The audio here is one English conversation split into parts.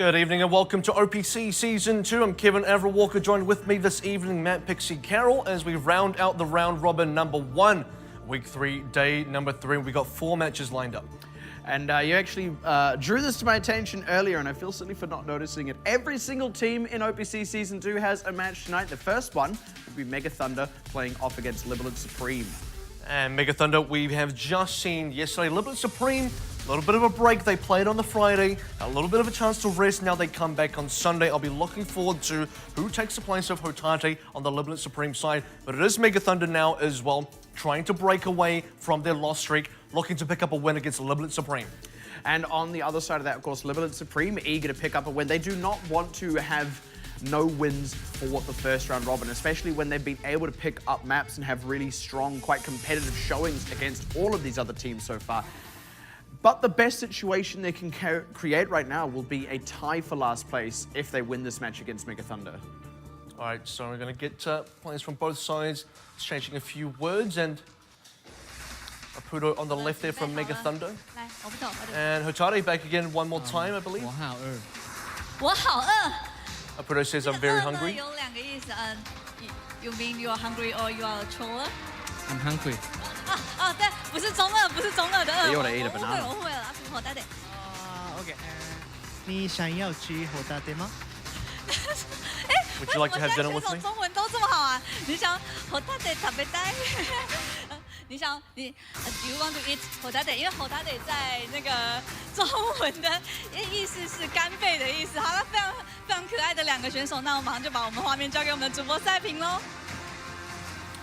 Good evening and welcome to OPC Season 2. I'm Kevin Walker, joined with me this evening, Matt, Pixie, Carol, as we round out the round robin number 1, week 3, day number 3. We got 4 matches lined up. And you actually drew this to my attention earlier, and I feel silly for not noticing it. Every single team in OPC Season 2 has a match tonight. The first one will be Mega Thunder playing off against Libalent Supreme. And Mega Thunder, we have just seen yesterday, Libalent Supreme, a little bit of a break. They played on the Friday, a little bit of a chance to rest. Now they come back on Sunday. I'll be looking forward to who takes the place of Hotate on the Libalent Supreme side. But it is Mega Thunder now as well, trying to break away from their loss streak, looking to pick up a win against Libalent Supreme. And on the other side of that, of course, Libalent Supreme eager to pick up a win. They do not want to have no wins for the first round robin, especially when they've been able to pick up maps and have really strong, quite competitive showings against all of these other teams so far. But the best situation they can create right now will be a tie for last place if they win this match against Mega Thunder. All right, so we're going to get players from both sides, exchanging a few words, and Apudo on the left there from Mega Thunder. And Hotate back again one more time, I believe. Apudo says, I'm very hungry. You mean you are hungry or you are chore? I'm hungry. 不是中二，不是中二的饿。You wanna eat a banana? 我会了，火大的。OK。你想要吃火大的吗？ Would you like to have dinner with me? 中文都这么好啊！你想火大的食べたい？你想你 Do you want to eat 火大的？因为火大的在那个中文的意思是干贝的意思。好了，非常可爱的2个选手，那我马上就把我们画面交给我们的主播赛评喽。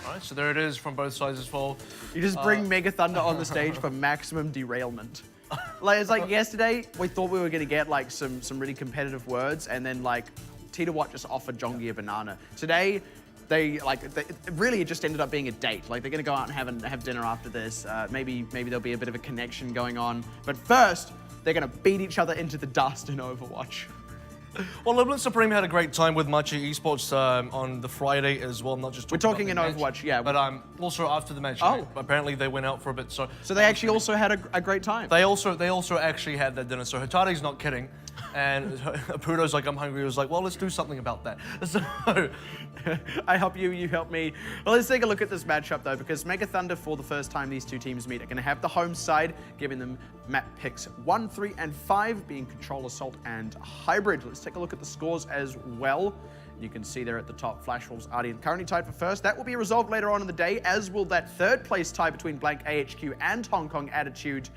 All right, so there it is from both sides as well. You just bring Mega Thunder on the stage for maximum derailment. It's like yesterday, we thought we were going to get like some really competitive words, and then like Tita Watt just offered Jongi a banana. Today, really it just ended up being a date. Like they're going to go out and have dinner after this. Maybe there'll be a bit of a connection going on. But first, they're going to beat each other into the dust in Overwatch. Well, Libalent Supreme had a great time with Machi Esports on the Friday as well. Not just we're talking in Overwatch, yeah. But also after the match. Oh, apparently they went out for a bit. So they actually also had a great time. They also actually had their dinner. So Hotate's not kidding, and Apudo's like, I'm hungry. He was like, well, let's do something about that. So I help you, you help me. Well, let's take a look at this matchup though, because Mega Thunder, for the first time these two teams meet, are going to have the home side, giving them map picks 1, 3, and 5, being Control, Assault, and Hybrid. Let's take a look at the scores as well. You can see there at the top, Flash Wolves Ardian currently tied for first. That will be resolved later on in the day, as will that third place tie between Blank AHQ and Hong Kong Attitude.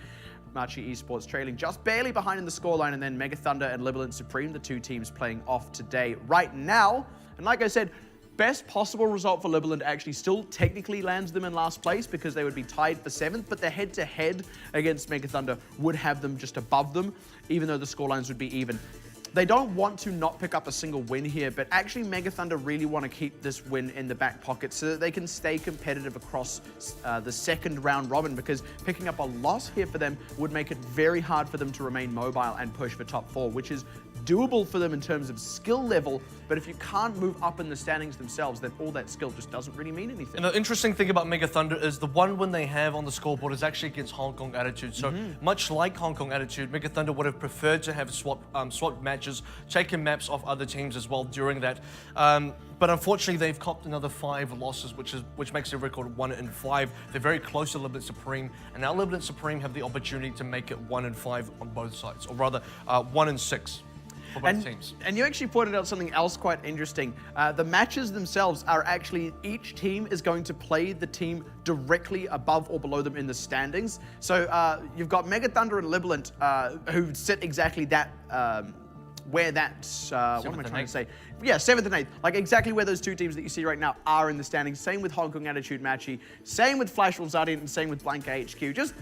Machi Esports trailing just barely behind in the scoreline, and then Mega Thunder and Libalent Supreme, the two teams playing off today right now. And like I said, best possible result for Libalent actually still technically lands them in last place because they would be tied for 7th, but their head-to-head against Mega Thunder would have them just above them, even though the scorelines would be even. They don't want to not pick up a single win here, but actually Mega Thunder really want to keep this win in the back pocket so that they can stay competitive across the second round robin, because picking up a loss here for them would make it very hard for them to remain mobile and push for top 4, which is doable for them in terms of skill level, but if you can't move up in the standings themselves, then all that skill just doesn't really mean anything. And the interesting thing about Mega Thunder is the one win they have on the scoreboard is actually against Hong Kong Attitude. So much like Hong Kong Attitude, Mega Thunder would have preferred to have swapped matches, taken maps off other teams as well during that. But unfortunately, they've copped another 5 losses, which makes their record 1-5. They're very close to Libalent Supreme, and now Libalent Supreme have the opportunity to make it 1-5 on both sides, or rather 1-6. And you actually pointed out something else quite interesting. The matches themselves are actually, each team is going to play the team directly above or below them in the standings. So you've got Mega Thunder and Libalent who sit exactly that, where that, what am I trying to say? Yeah, 7th and 8th, like exactly where those two teams that you see right now are in the standings. Same with Hong Kong Attitude Machi, same with Flash Wolves Ardian, and same with Blank HQ. Just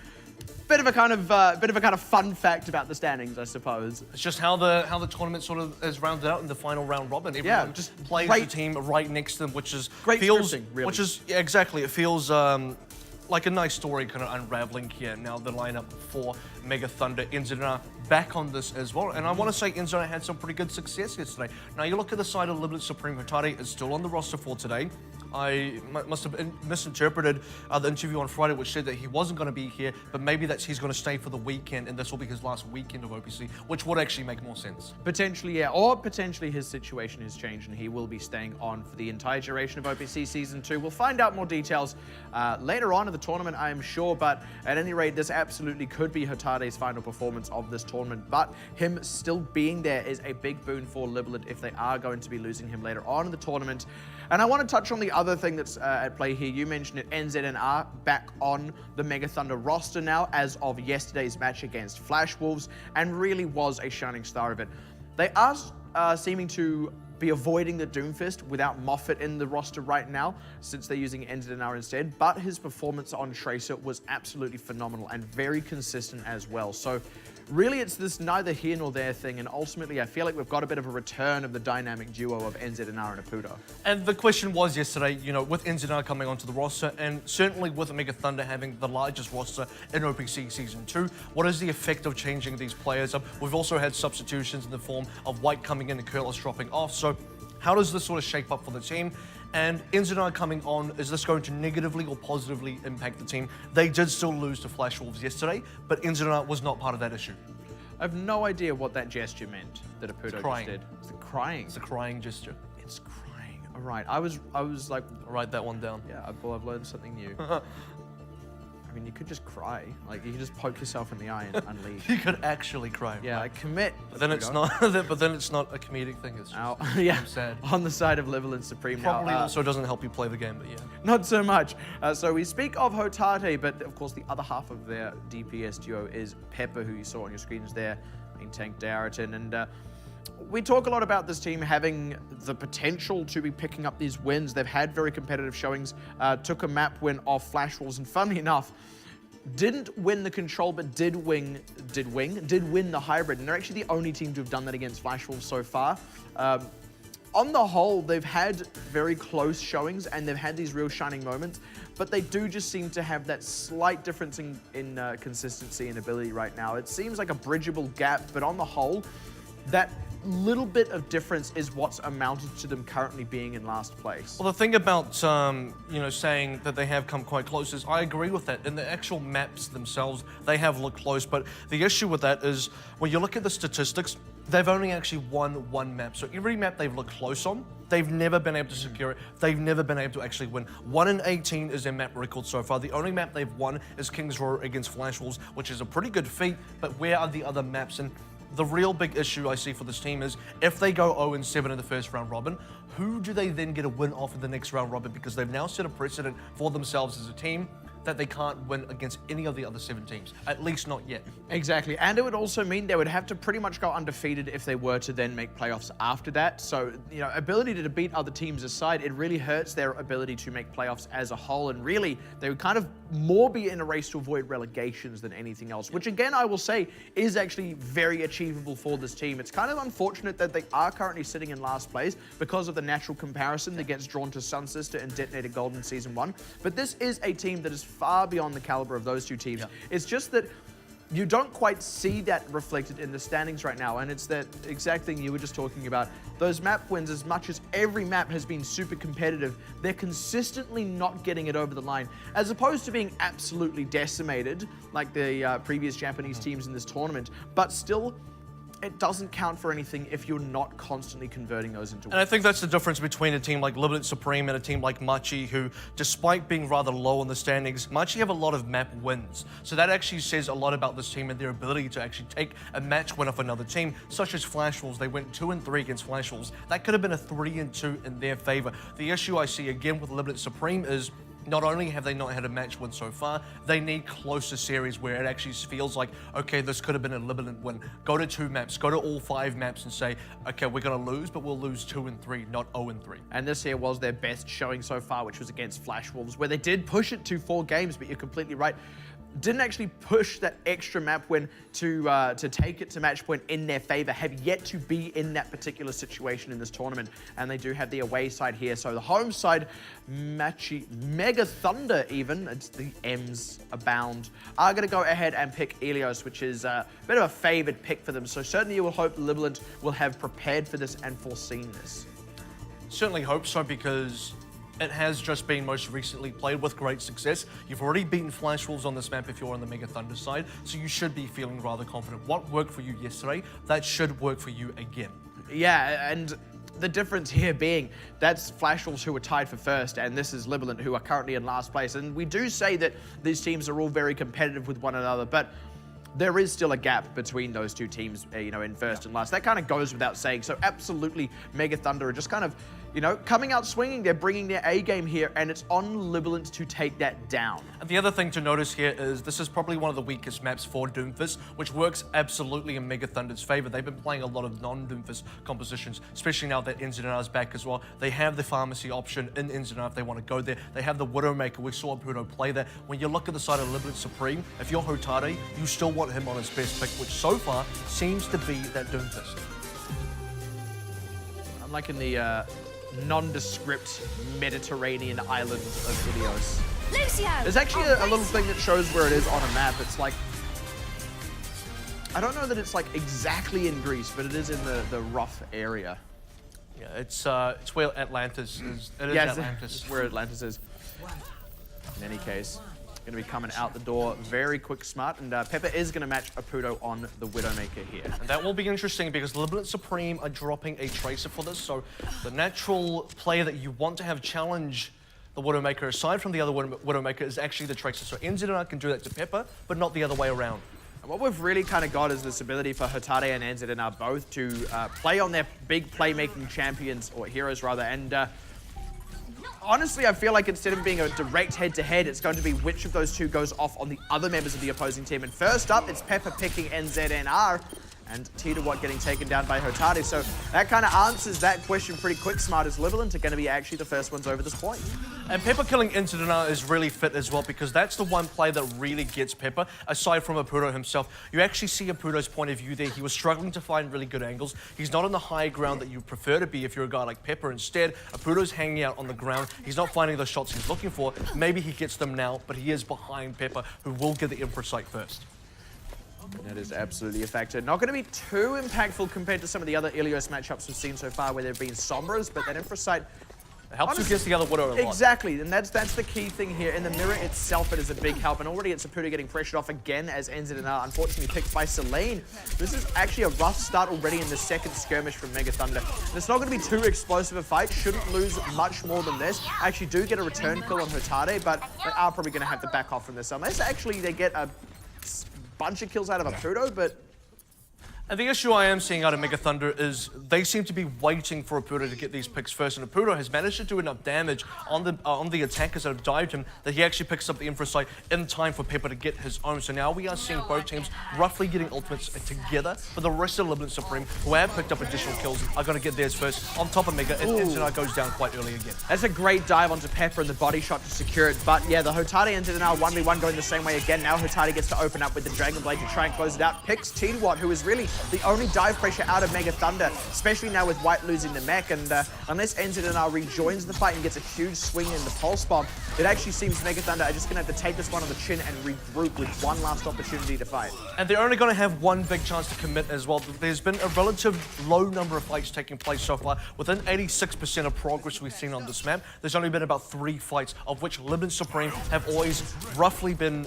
bit of a kind of fun fact about the standings, I suppose. It's just how the tournament sort of is rounded out in the final round robin. Everyone just plays the team right next to them, which is great scripting, really. Which is exactly. It feels like a nice story kind of unraveling here. Now the lineup for Mega Thunder, Enzina back on this as well. And I want to say Enzina had some pretty good success yesterday. Now you look at the side of Libalent Supreme, Hotate is still on the roster for today. I must have misinterpreted the interview on Friday, which said that he wasn't going to be here, but maybe he's going to stay for the weekend, and this will be his last weekend of OPC, which would actually make more sense. Potentially, yeah. Or potentially his situation has changed and he will be staying on for the entire duration of OPC Season 2. We'll find out more details later on in the tournament, I am sure, but at any rate, this absolutely could be Hotate's final performance of this tournament, but him still being there is a big boon for Libalent if they are going to be losing him later on in the tournament. And I want to touch on the other thing that's at play here. You mentioned it, NZNR back on the Mega Thunder roster now as of yesterday's match against Flash Wolves, and really was a shining star of it. They are seeming to be avoiding the Doomfist without Moffat in the roster right now, since they're using NZNR instead, but his performance on Tracer was absolutely phenomenal and very consistent as well. So really, it's this neither here nor there thing, and ultimately I feel like we've got a bit of a return of the dynamic duo of NZNR and Aputo. And the question was yesterday, you know, with NZNR coming onto the roster, and certainly with Mega Thunder having the largest roster in OPC Season 2, what is the effect of changing these players up? We've also had substitutions in the form of White coming in and Kurtlis dropping off, so how does this sort of shape up for the team? And NZNR coming on, is this going to negatively or positively impact the team? They did still lose to Flash Wolves yesterday, but NZNR was not part of that issue. I have no idea what that gesture meant that Aputo just did. It's crying. It's a crying gesture. It's crying. All right. I was like, Write that one down. yeah, I've learned something new. I mean, you could just cry. Like, you could just poke yourself in the eye and unleash. You could actually cry. Yeah, I commit. But then it's not. But then it's not a comedic thing. It's just yeah, sad. on the side of Libalent Supreme Probably now. also doesn't help you play the game, but yeah. Not so much. So we speak of Hotate, but of course the other half of their DPS duo is Pepper, who you saw on your screens there, in Tank Darrington, and we talk a lot about this team having the potential to be picking up these wins. They've had very competitive showings, took a map win off Flash Wolves, and funnily enough, didn't win the control, but did win the hybrid, and they're actually the only team to have done that against Flash Wolves so far. On the whole, they've had very close showings and they've had these real shining moments, but they do just seem to have that slight difference in consistency and ability right now. It seems like a bridgeable gap, but on the whole, that little bit of difference is what's amounted to them currently being in last place. Well, the thing about, you know, saying that they have come quite close is I agree with that. In the actual maps themselves, they have looked close, but the issue with that is when you look at the statistics, they've only actually won one map. So every map they've looked close on, they've never been able to secure it. They've never been able to actually win. 1 in 18 is their map record so far. The only map they've won is King's Row against Flash Wolves, which is a pretty good feat, but where are the other maps? And the real big issue I see for this team is if they go 0-7 in the first round robin, who do they then get a win off in the next round robin? Because they've now set a precedent for themselves as a team that they can't win against any of the other 7 teams, at least not yet. Exactly, and it would also mean they would have to pretty much go undefeated if they were to then make playoffs after that. So, you know, ability to beat other teams aside, it really hurts their ability to make playoffs as a whole, and really, they would kind of more be in a race to avoid relegations than anything else, which again, I will say, is actually very achievable for this team. It's kind of unfortunate that they are currently sitting in last place because of the natural comparison that gets drawn to Sun Sister and Detonator Gold in Season 1, but this is a team that is far beyond the caliber of those two teams. It's just that you don't quite see that reflected in the standings right now, and it's that exact thing you were just talking about. Those map wins, as much as every map has been super competitive, they're consistently not getting it over the line, as opposed to being absolutely decimated like the previous Japanese teams in this tournament, but still, it doesn't count for anything if you're not constantly converting those into wins. And I think that's the difference between a team like Libalent Supreme and a team like Machi, who, despite being rather low in the standings, Machi have a lot of map wins. So that actually says a lot about this team and their ability to actually take a match win off another team, such as Flash Wolves. They went 2-3 against Flash Wolves. That could have been a 3-2 in their favor. The issue I see again with Libalent Supreme is not only have they not had a match win so far, they need closer series where it actually feels like, okay, this could have been a Libalent win. Go to 2 maps, go to all 5 maps and say, okay, we're going to lose, but we'll lose 2-3, not 0-3. And this here was their best showing so far, which was against Flash Wolves, where they did push it to 4 games, but you're completely right. Didn't actually push that extra map win to take it to match point in their favor, have yet to be in that particular situation in this tournament. And they do have the away side here. So the home side, Mega Thunder even, it's the M's abound, are going to go ahead and pick Elios, which is a bit of a favored pick for them. So certainly you will hope Libalent will have prepared for this and foreseen this. Certainly hope so, because it has just been most recently played with great success. You've already beaten Flash Wolves on this map if you're on the Mega Thunder side, so you should be feeling rather confident. What worked for you yesterday, that should work for you again. Yeah, and the difference here being that's Flash Wolves who are tied for first, and this is Libalent who are currently in last place. And we do say that these teams are all very competitive with one another, but there is still a gap between those two teams, you know, in first and last. That kind of goes without saying. So absolutely, Mega Thunder are just kind of, you know, coming out swinging. They're bringing their A game here, and it's on Libalent to take that down. And the other thing to notice here is this is probably one of the weakest maps for Doomfist, which works absolutely in Mega Thunder's favor. They've been playing a lot of non-Doomfist compositions, especially now that NZNR is back as well. They have the pharmacy option in NZNR if they want to go there. They have the Widowmaker. We saw Apudo play that. When you look at the side of Libalent Supreme, if you're Hotade, you still want him on his best pick, which so far seems to be that Doomfist. I'm like in the nondescript Mediterranean island of Ilios. Lucio! There's actually a little thing that shows where it is on a map. It's like, I don't know that it's like exactly in Greece, but it is in the rough area. Yeah, it's where Atlantis is. It is Yeah, Atlantis. it's where Atlantis is. In any case, going to be coming out the door very quick, smart, and Pepper is going to match Apudo on the Widowmaker here. And that will be interesting because Libalent Supreme are dropping a Tracer for this, so the natural player that you want to have challenge the Widowmaker, aside from the other Widowmaker, is actually the Tracer. So NZNR can do that to Pepper, but not the other way around. And what we've really kind of got is this ability for Hotade and NZNR both to play on their big playmaking champions, or heroes rather, and honestly, I feel like instead of being a direct head-to-head, it's going to be which of those two goes off on the other members of the opposing team. And first up, it's Pepper picking NZNR, and T2Watt getting taken down by Hotade. So that kind of answers that question pretty quick. Smart as Libalent are going to be actually the first ones over this point. And Pepper killing NZNR is really fit as well because that's the one play that really gets Pepper, aside from Apudo himself. You actually see Apudo's point of view there. He was struggling to find really good angles. He's not on the high ground that you prefer to be if you're a guy like Pepper. Instead, Apudo's hanging out on the ground. He's not finding the shots he's looking for. Maybe he gets them now, but he is behind Pepper, who will get the Emperor Sight first. That is absolutely a factor. Not going to be too impactful compared to some of the other Ilios matchups we've seen so far where there have been Sombras, but that Infrasight It helps you against the other Widow a lot. Exactly, and that's the key thing here. In the mirror itself, it is a big help, and already it's Apudo getting pressured off again as NZNR unfortunately picked by Selene. This is actually a rough start already in the second skirmish from Mega Thunder. And it's not going to be too explosive a fight, shouldn't lose much more than this. Actually do get a return kill on Hotade, but they are probably going to have to back off from this. Unless actually they get a bunch of kills out of Apudo, but And the issue I am seeing out of Mega Thunder is they seem to be waiting for Apudo to get these picks first, and Apudo has managed to do enough damage on the attackers that have dived him that he actually picks up the Infrasight in time for Pepper to get his own. So now we are seeing both teams roughly getting ultimates together, but the rest of Libalent Supreme, who have picked up additional kills, are going to get theirs first on top of Mega, and NZNR goes down quite early again. that's a great dive onto Pepper and the body shot to secure it. But yeah, the Hotade NZNR 1v1 going the same way again. Now Hotade gets to open up with the Dragon Blade to try and close it out. Picks T2Watt, who is really the only dive pressure out of Mega Thunder, especially now with White losing the mech. And unless NZNR rejoins the fight and gets a huge swing in the pulse bomb, it actually seems Mega Thunder are just going to have to take this one on the chin and regroup with one last opportunity to fight. And they're only going to have one big chance to commit as well. There's been a relative low number of fights taking place so far. Within 86% of progress we've seen on this map, there's only been about 3 fights, of which Libalent Supreme have always roughly been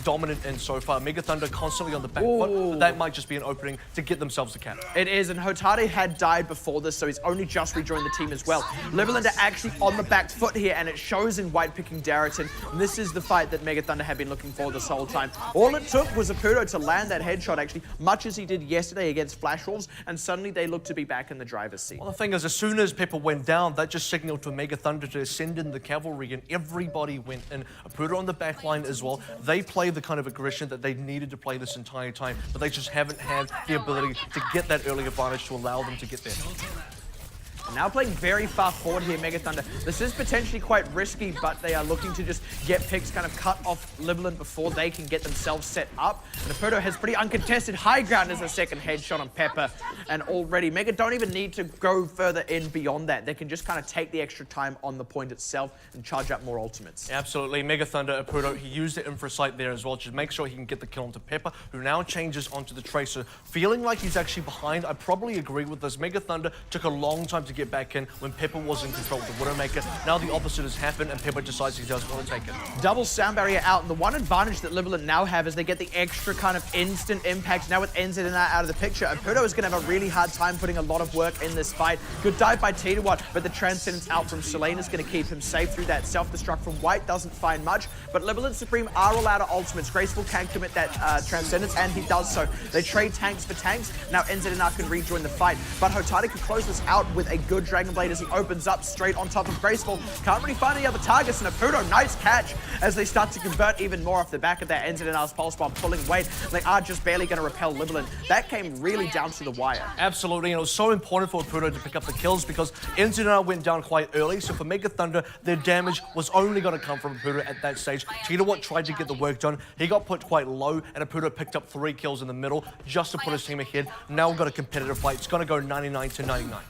dominant in so far. Mega Thunder constantly on the back foot, but that might just be an opening to get themselves a cap. It is, and Hotade had died before this, so he's only just rejoined the team as well. Libalent are actually on the back foot here, and it shows in White picking Darriton. And this is the fight that Mega Thunder had been looking for this whole time. All it took was Apudo to land that headshot, actually, much as he did yesterday against Flash Wolves, and suddenly they look to be back in the driver's seat. Well, the thing is, as soon as Pepper went down, that just signaled for Mega Thunder to send in the cavalry, and everybody went in. Apudo on the back line as well. They played the kind of aggression that they needed to play this entire time, but they just haven't had the ability to get that early advantage to allow them to get there. Now playing very far forward here, Mega Thunder. This is potentially quite risky, but they are looking to just get picks kind of cut off Libalent before they can get themselves set up. And Apudo has pretty uncontested high ground as a second headshot on Pepper. And already, Mega don't even need to go further in beyond that. They can just kind of take the extra time on the point itself and charge up more ultimates. Absolutely. Mega Thunder, Apudo, he used the Infrasight there as well to make sure he can get the kill onto Pepper, who now changes onto the Tracer. Feeling like he's actually behind, I probably agree with this. Mega Thunder took a long time to get get back in when Pepper was in control of the Widowmaker. Now the opposite has happened and Pepper decides he doesn't want to take it. Double sound barrier out, and the one advantage that Libalent now have is they get the extra kind of instant impact. Now with NZNR out of the picture, Apudo is going to have a really hard time putting a lot of work in this fight. Good dive by T1, but the Transcendence out from Selene is going to keep him safe through that. Self-destruct from White doesn't find much, but Libalent Supreme are allowed ultimates. Graceful can commit that Transcendence, and he does so. They trade tanks for tanks. Now NZNR can rejoin the fight, but Hotari could close this out with a good Dragon Blade as he opens up straight on top of Graceful. Can't really find any other targets, and Apudo, nice catch as they start to convert even more off the back of that. NZNR's Pulse Bomb pulling weight. They are just barely going to repel Libalent. That came really down to the wire. Absolutely, and it was so important for Apudo to pick up the kills because NZNR went down quite early, so for Mega Thunder, their damage was only going to come from Apudo at that stage. T1 tried to get the work done. He got put quite low, and Apudo picked up 3 kills in the middle just to put his team ahead. Now we've got a competitive fight. It's going to go 99 to 99.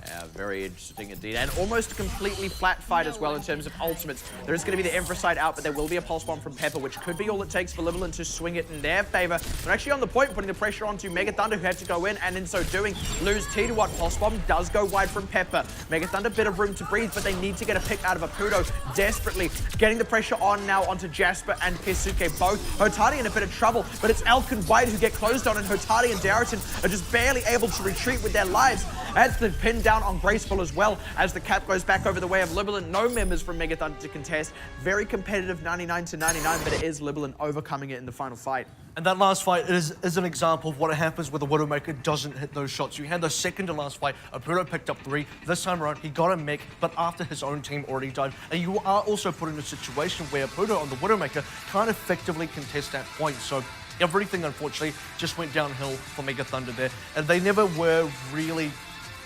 Yeah, very interesting indeed. And almost a completely flat fight as well in terms of ultimates. There is going to be the Infraside out, but there will be a Pulse Bomb from Pepper, which could be all it takes for Libalent to swing it in their favor. They're actually on the point, putting the pressure onto Mega Thunder, who had to go in, and in so doing, lose T1. Pulse Bomb does go wide from Pepper. Mega Thunder, bit of room to breathe, but they need to get a pick out of Apudo desperately. Getting the pressure on now onto Jasper and Keisuke both. Hotari in a bit of trouble, but it's Elk and White who get closed on, and Hotari and Darrington are just barely able to retreat with their lives. As the pin down on Graceful as well, as the cap goes back over the way of Libalent. No members from Mega Thunder to contest. Very competitive 99 to 99, but it is Libalent overcoming it in the final fight. And that last fight is an example of what happens when the Widowmaker doesn't hit those shots. You had the second to last fight, Apudo picked up 3. This time around, he got a mech, but after his own team already died. And you are also put in a situation where Apudo on the Widowmaker can't effectively contest that point. So everything, unfortunately, just went downhill for Mega Thunder there. And they never were really...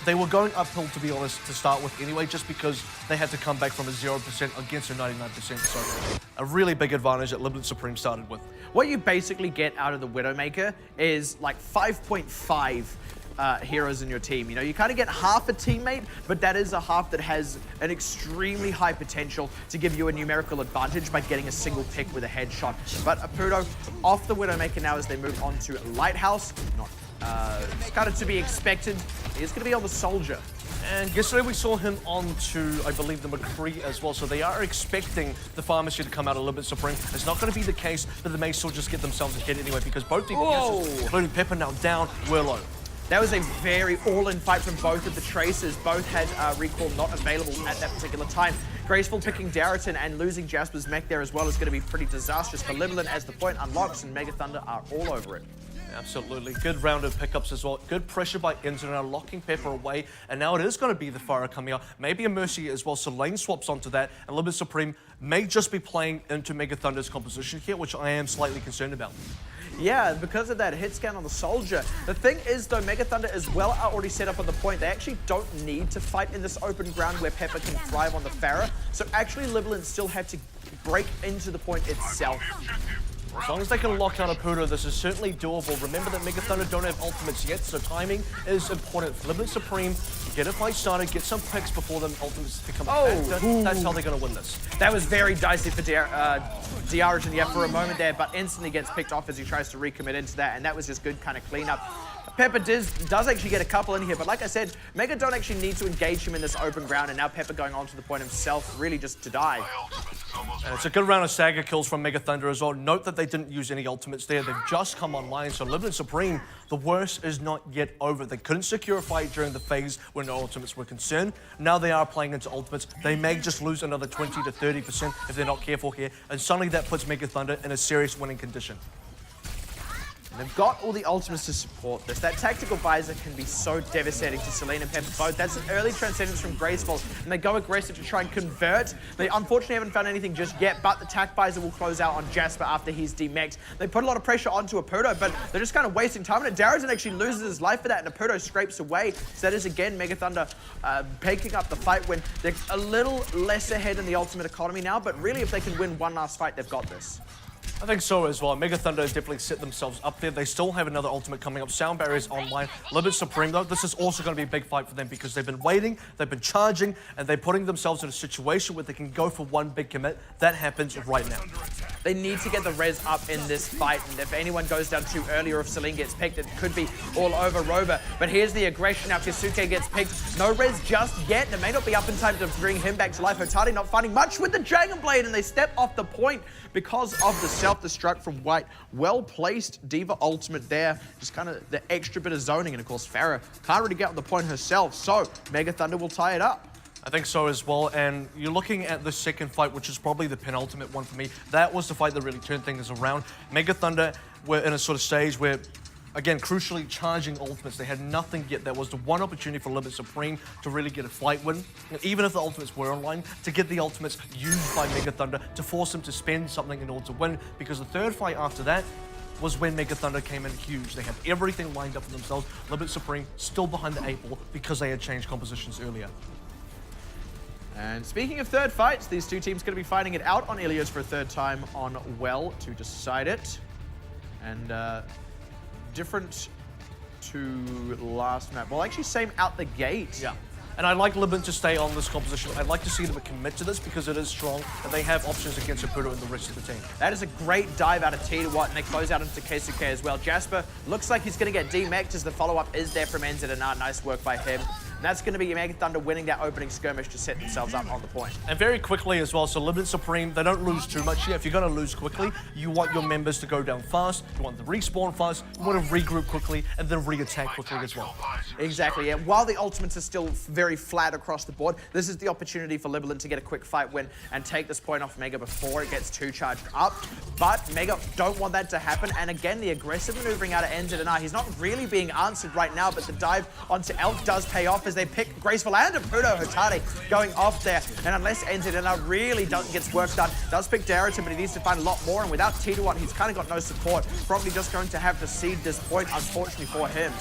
They were going uphill, to be honest, to start with anyway, just because they had to come back from a 0% against a 99%. So a really big advantage that Libalent Supreme started with. What you basically get out of the Widowmaker is like 5.5 heroes in your team. You know, you kind of get half a teammate, but that is a half that has an extremely high potential to give you a numerical advantage by getting a single pick with a headshot. But Apudo off the Widowmaker now as they move on to Lighthouse. Not kind of to be expected. He's going to be on the Soldier. And yesterday we saw him on to, I believe, the McCree as well. So they are expecting the Pharmacy to come out a little bit supreme. It's not going to be the case, but they may still just get themselves ahead anyway because both DPSs, including Pepper now down, were low. That was a very all-in fight from both of the Tracers. Both had recall not available at that particular time. Graceful picking Darrington and losing Jasper's mech there as well is going to be pretty disastrous for Libalent as the point unlocks and Mega Thunder are all over it. Absolutely. Good round of pickups as well. Good pressure by NZNR, locking Pepper away. And now it is going to be the Pharah coming out. Maybe a Mercy as well. So Lane swaps onto that. And Libalent Supreme may just be playing into Mega Thunder's composition here, which I am slightly concerned about. Yeah, because of that hit scan on the Soldier. The thing is, though, Mega Thunder as well are already set up on the point. They actually don't need to fight in this open ground where Pepper can thrive on the Pharah. So actually, Libalent still have to break into the point itself. As long as they can lock down Apudo, this is certainly doable. Remember that Mega Thunder don't have ultimates yet, so timing is important. Libalent Supreme, get a fight started, get some picks before the ultimates become a factor. That's how they're going to win this. That was very dicey for Darrington, yeah, for a moment there, but instantly gets picked off as he tries to recommit into that, and that was just good kind of cleanup. Pepper does actually get a couple in here, but like I said, Mega don't actually need to engage him in this open ground, and now Pepper going on to the point himself, really just to die. And it's a good round of Saga kills from Mega Thunder as well. Note that they didn't use any ultimates there. They've just come online, so Libalent Supreme, the worst is not yet over. They couldn't secure a fight during the phase where no ultimates were concerned. Now they are playing into ultimates. They may just lose another 20 to 30% if they're not careful here, and suddenly that puts Mega Thunder in a serious winning condition. And they've got all the ultimates to support this. That tactical visor can be so devastating to Selene and Pepper both. That's an early transcendence from Graceful, and they go aggressive to try and convert. They unfortunately haven't found anything just yet, but the tac visor will close out on Jasper after he's demexed. They put a lot of pressure onto Apudo, but they're just kind of wasting time, and Darrington actually loses his life for that, and Apudo scrapes away. So that is again Mega Thunder picking up the fight when they're a little less ahead in the ultimate economy now, but really if they can win one last fight, they've got this. I think so as well. Mega Thunder definitely set themselves up there. They still have another ultimate coming up. Sound Barrier's online. Libalent Supreme, though, this is also going to be a big fight for them because they've been waiting, they've been charging, and they're putting themselves in a situation where they can go for one big commit. That happens right now. They need to get the res up in this fight, and if anyone goes down too early or if Celine gets picked, it could be all over Rover. But here's the aggression now. Keisuke gets picked. No res just yet. It may not be up in time to bring him back to life. Hotari not finding much with the Dragon Blade, and they step off the point because of the self-destruct from White. Well-placed Diva ultimate there. Just kind of the extra bit of zoning, and of course, Farah can't really get on the point herself, so Mega Thunder will tie it up. I think so as well, and you're looking at the second fight, which is probably the penultimate one for me. That was the fight that really turned things around. Mega Thunder were in a sort of stage where, again, crucially charging ultimates. They had nothing yet. That was the one opportunity for Libalent Supreme to really get a fight win. And even if the ultimates were online, to get the ultimates used by Mega Thunder to force them to spend something in order to win, because the third fight after that was when Mega Thunder came in huge. They had everything lined up for themselves. Libalent Supreme still behind the 8 ball because they had changed compositions earlier. And speaking of third fights, these two teams going to be fighting it out on Ilios for a third time on Well to decide it. And different to last map. Well, actually same out the gate. Yeah. And I'd like Libalent to stay on this composition. I'd like to see them commit to this because it is strong and they have options against Apudo and the rest of the team. That is a great dive out of T2Watt, and they close out into Keisuke as well. Jasper looks like he's going to get DMAC'd as the follow-up is there from NZNR. Nice work by him. And that's going to be Mega Thunder winning that opening skirmish to set themselves up on the point. And very quickly as well, so Libalent Supreme, they don't lose too much here. If you're going to lose quickly, you want your members to go down fast, you want them to respawn fast, you want to regroup quickly, and then re-attack quickly as well. Exactly, yeah. While the ultimates are still very flat across the board, this is the opportunity for Libalent to get a quick fight win and take this point off Mega before it gets too charged up. But Mega don't want that to happen, and again, the aggressive maneuvering out of NZNR, he's not really being answered right now, but the dive onto Elk does pay off as they pick Graceful and Apudo. Hotari going off there, and unless NZNR really gets work done, does pick Darrington, but he needs to find a lot more, and without T2Watt, he's kind of got no support. Probably just going to have to cede this point, unfortunately for him.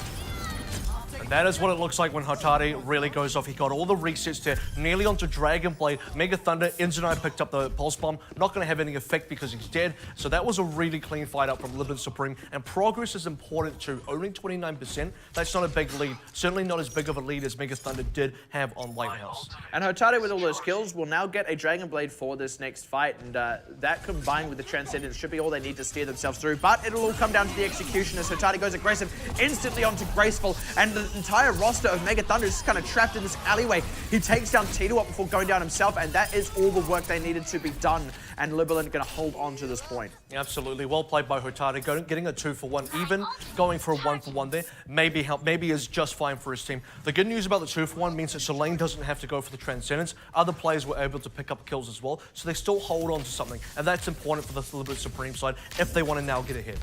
And that is what it looks like when Hotari really goes off. He got all the resets there, nearly onto Dragon Blade. Mega Thunder, Inzanai picked up the Pulse Bomb. Not going to have any effect because he's dead. So that was a really clean fight up from Libalent Supreme. And progress is important too. Only 29%. That's not a big lead. Certainly not as big of a lead as Mega Thunder did have on Lighthouse. And Hotari, with all those skills, will now get a Dragon Blade for this next fight. And that combined with the Transcendence should be all they need to steer themselves through. But it'll all come down to the execution as Hotari goes aggressive instantly onto Graceful. And the entire roster of Mega Thunder is just kind of trapped in this alleyway. He takes down T2Watt before going down himself, and that is all the work they needed to be done. And Libalent going to hold on to this point. Yeah, absolutely. Well played by Hotari. Getting a 2-for-1, even going for a 1-for-1 there, maybe is just fine for his team. The good news about the 2-for-1 means that Selene doesn't have to go for the Transcendence. Other players were able to pick up kills as well, so they still hold on to something. And that's important for the Libalent Supreme side if they want to now get ahead.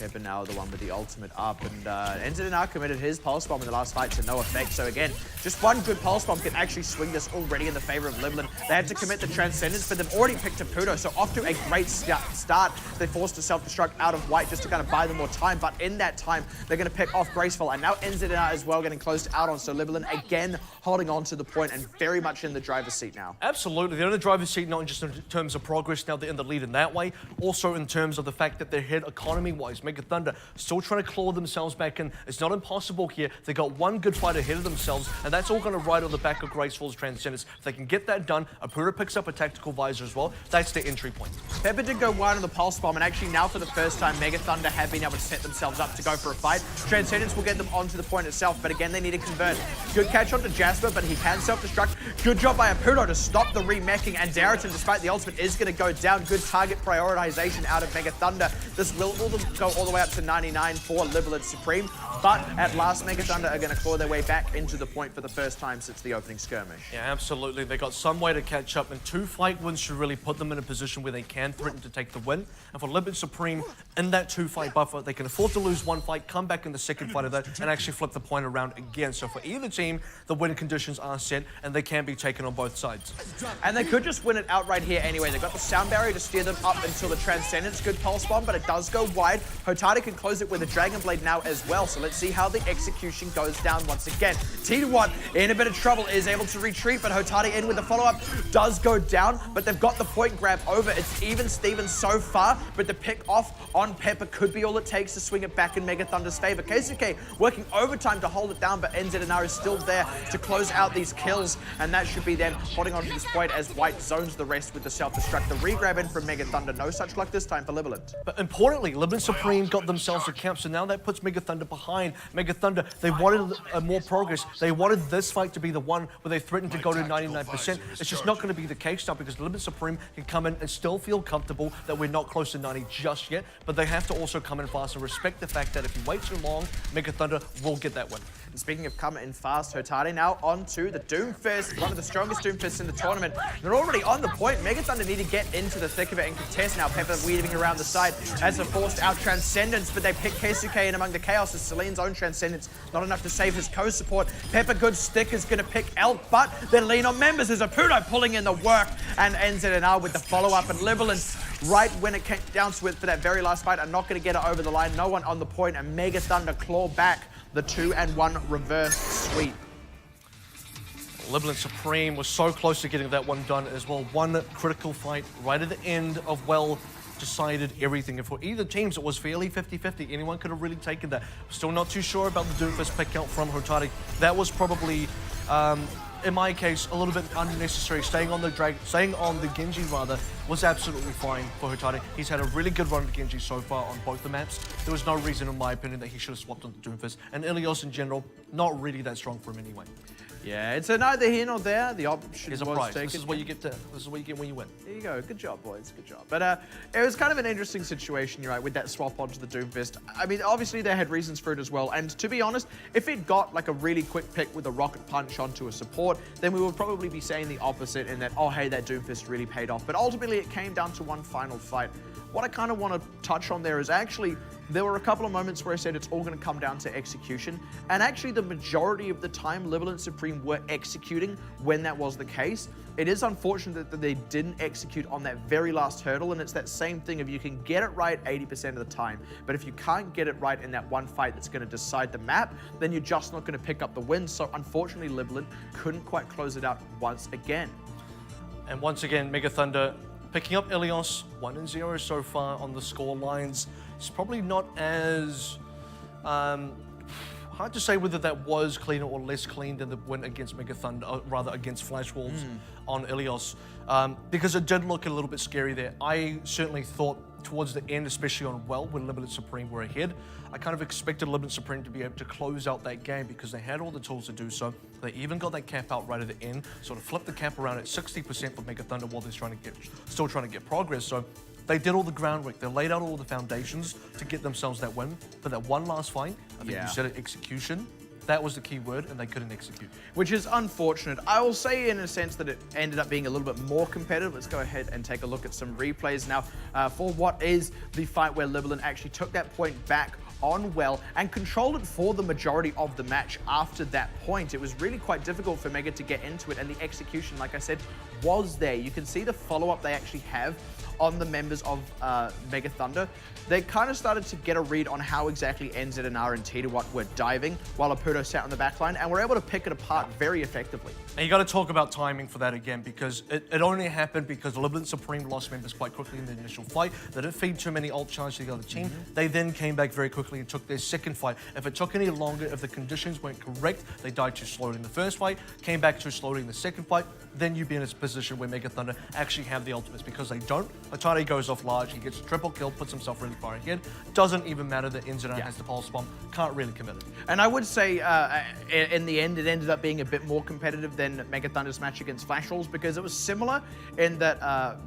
Okay, but now the one with the ultimate up, and NZNR committed his Pulse Bomb in the last fight to no effect. So again, just one good Pulse Bomb can actually swing this already in the favor of Libalent. They had to commit the Transcendence, but they've already picked Apudo, so off to a great start. They forced a self-destruct out of White just to kind of buy them more time, but in that time, they're going to pick off Graceful, and now NZNR as well getting closed out on, so Libalent again holding on to the point and very much in the driver's seat now. Absolutely, they're in the driver's seat, not just in terms of progress, now they're in the lead in that way, also in terms of the fact that they're ahead economy-wise. Mega Thunder still trying to claw themselves back in. It's not impossible here. They got one good fight ahead of themselves, and that's all going to ride on the back of Graceful's Transcendence. If they can get that done, Apudo picks up a tactical visor as well. That's their entry point. Pepper did go wide on the Pulse Bomb, and actually now for the first time, Mega Thunder have been able to set themselves up to go for a fight. Transcendence will get them onto the point itself, but again, they need to convert. Good catch onto Jasper, but he can self-destruct. Good job by Apudo to stop the remeching, and Darrington, despite the ultimate, is going to go down. Good target prioritization out of Mega Thunder. This will go all the way up to 99 for Libalent Supreme, but at last, Mega Thunder are going to claw their way back into the point for the first time since the opening skirmish. Yeah, absolutely. They got some way to catch up, and 2 fight wins should really put them in a position where they can threaten to take the win. And for Libalent Supreme, in that 2-fight buffer, they can afford to lose 1 fight, come back in the second fight of that, and actually flip the point around again. So for either team, the win conditions are set, and they can be taken on both sides. And they could just win it outright here anyway. They've got the Sound Barrier to steer them up until the Transcendence. Good Pulse Bomb, but it does go wide. Hotade can close it with a Dragon Blade now as well. So let's see how the execution goes down once again. T1 in a bit of trouble, is able to retreat, but Hotade in with the follow-up does go down, but they've got the point grab over. It's even Steven so far, but the pick off on Pepper could be all it takes to swing it back in Mega Thunder's favor. KCK working overtime to hold it down, but NZNR is still there to close out these kills, and that should be them holding on to this point as White zones the rest with the self-destruct. The regrab in from Mega Thunder, no such luck this time for Libalent. But importantly, Libalent Supreme got themselves a camp, so now that puts Mega Thunder behind. Mega Thunder, they wanted more progress. They wanted this fight to be the one where they threatened to go to 99%. It's just not going to be the case now because Libalent Supreme can come in and still feel comfortable that we're not close to 90 just yet, but they have to also come in fast and respect the fact that if you wait too long, Mega Thunder will get that win. And speaking of coming in fast, Hotade now onto the Doomfist, one of the strongest Doomfists in the tournament. They're already on the point. Mega Thunder need to get into the thick of it and contest now. Pepper weaving around the side as a forced out Transcendence, but they pick Keisuke in among the chaos as Celine's own Transcendence not enough to save his co-support. Pepper good stick is going to pick Elk, but then lean on members as Apudo pulling in the work, and NZNR with the follow-up, and Libalent right when it came down to it for that very last fight are not going to get it over the line. No one on the point, and Mega Thunder claw back the 2-1 reverse sweep. Libalent Supreme was so close to getting that one done as well. One critical fight right at the end of, well, decided everything. And for either teams, it was fairly 50-50. Anyone could have really taken that. Still not too sure about the Doomfist pick out from Hotade. That was probably, in my case, a little bit unnecessary. Staying on the Genji rather was absolutely fine for Hotade. He's had a really good run with Genji so far on both the maps. There was no reason, in my opinion, that he should have swapped on the Doomfist. And Ilios in general, not really that strong for him anyway. Yeah, it's a neither here nor there. The option Here's a was prize. taken. This is what you get when you win. There you go. Good job, boys. Good job. But it was kind of an interesting situation, you're right, with that swap onto the Doomfist. I mean, obviously they had reasons for it as well. And to be honest, if it got like a really quick pick with a rocket punch onto a support, then we would probably be saying the opposite in that, oh, hey, that Doomfist really paid off. But ultimately, it came down to one final fight. What I kind of want to touch on there is actually, there were a couple of moments where I said it's all going to come down to execution. And actually, the majority of the time, Libalent Supreme were executing when that was the case. It is unfortunate that they didn't execute on that very last hurdle, and it's that same thing of you can get it right 80% of the time. But if you can't get it right in that one fight that's going to decide the map, then you're just not going to pick up the win. So unfortunately, Libalent couldn't quite close it out once again. And once again, Mega Thunder picking up Ilios, 1-0 so far on the score lines. It's probably not as hard to say whether that was cleaner or less clean than the win against Mega Thunder, or rather against Flash Wolves on Ilios, because it did look a little bit scary there. I certainly thought towards the end, especially on Well, when Libalent Supreme were ahead, I kind of expected Libalent Supreme to be able to close out that game because they had all the tools to do so. They even got that cap out right at the end, sort of flipped the cap around at 60% for Mega Thunder while they're still trying to get progress. So they did all the groundwork. They laid out all the foundations to get themselves that win. But that one last fight, I think you said it, execution. That was the key word, and they couldn't execute. Which is unfortunate. I will say in a sense that it ended up being a little bit more competitive. Let's go ahead and take a look at some replays now for what is the fight where Libalent actually took that point back on Well and controlled it for the majority of the match after that point. It was really quite difficult for Mega to get into it, and the execution, like I said, was there. You can see the follow-up they actually have on the members of Mega Thunder. They kind of started to get a read on how exactly NZNR and T1 were diving while Apudo sat on the back line, and were able to pick it apart very effectively. And you got to talk about timing for that again, because it only happened because Libalent Supreme lost members quite quickly in the initial fight. They didn't feed too many ult charges to the other team. They then came back very quickly and took their second fight. If it took any longer, if the conditions weren't correct, they died too slowly in the first fight, came back too slowly in the second fight, then you'd be in a position where Mega Thunder actually have the ultimates. Because they don't, Hotade goes off large, he gets a triple kill, puts himself really far ahead. Doesn't even matter that NZNR has the pulse bomb, can't really commit it. And I would say in the end, it ended up being a bit more competitive than Mega Thunder's match against Flash Wolves, because it was similar in that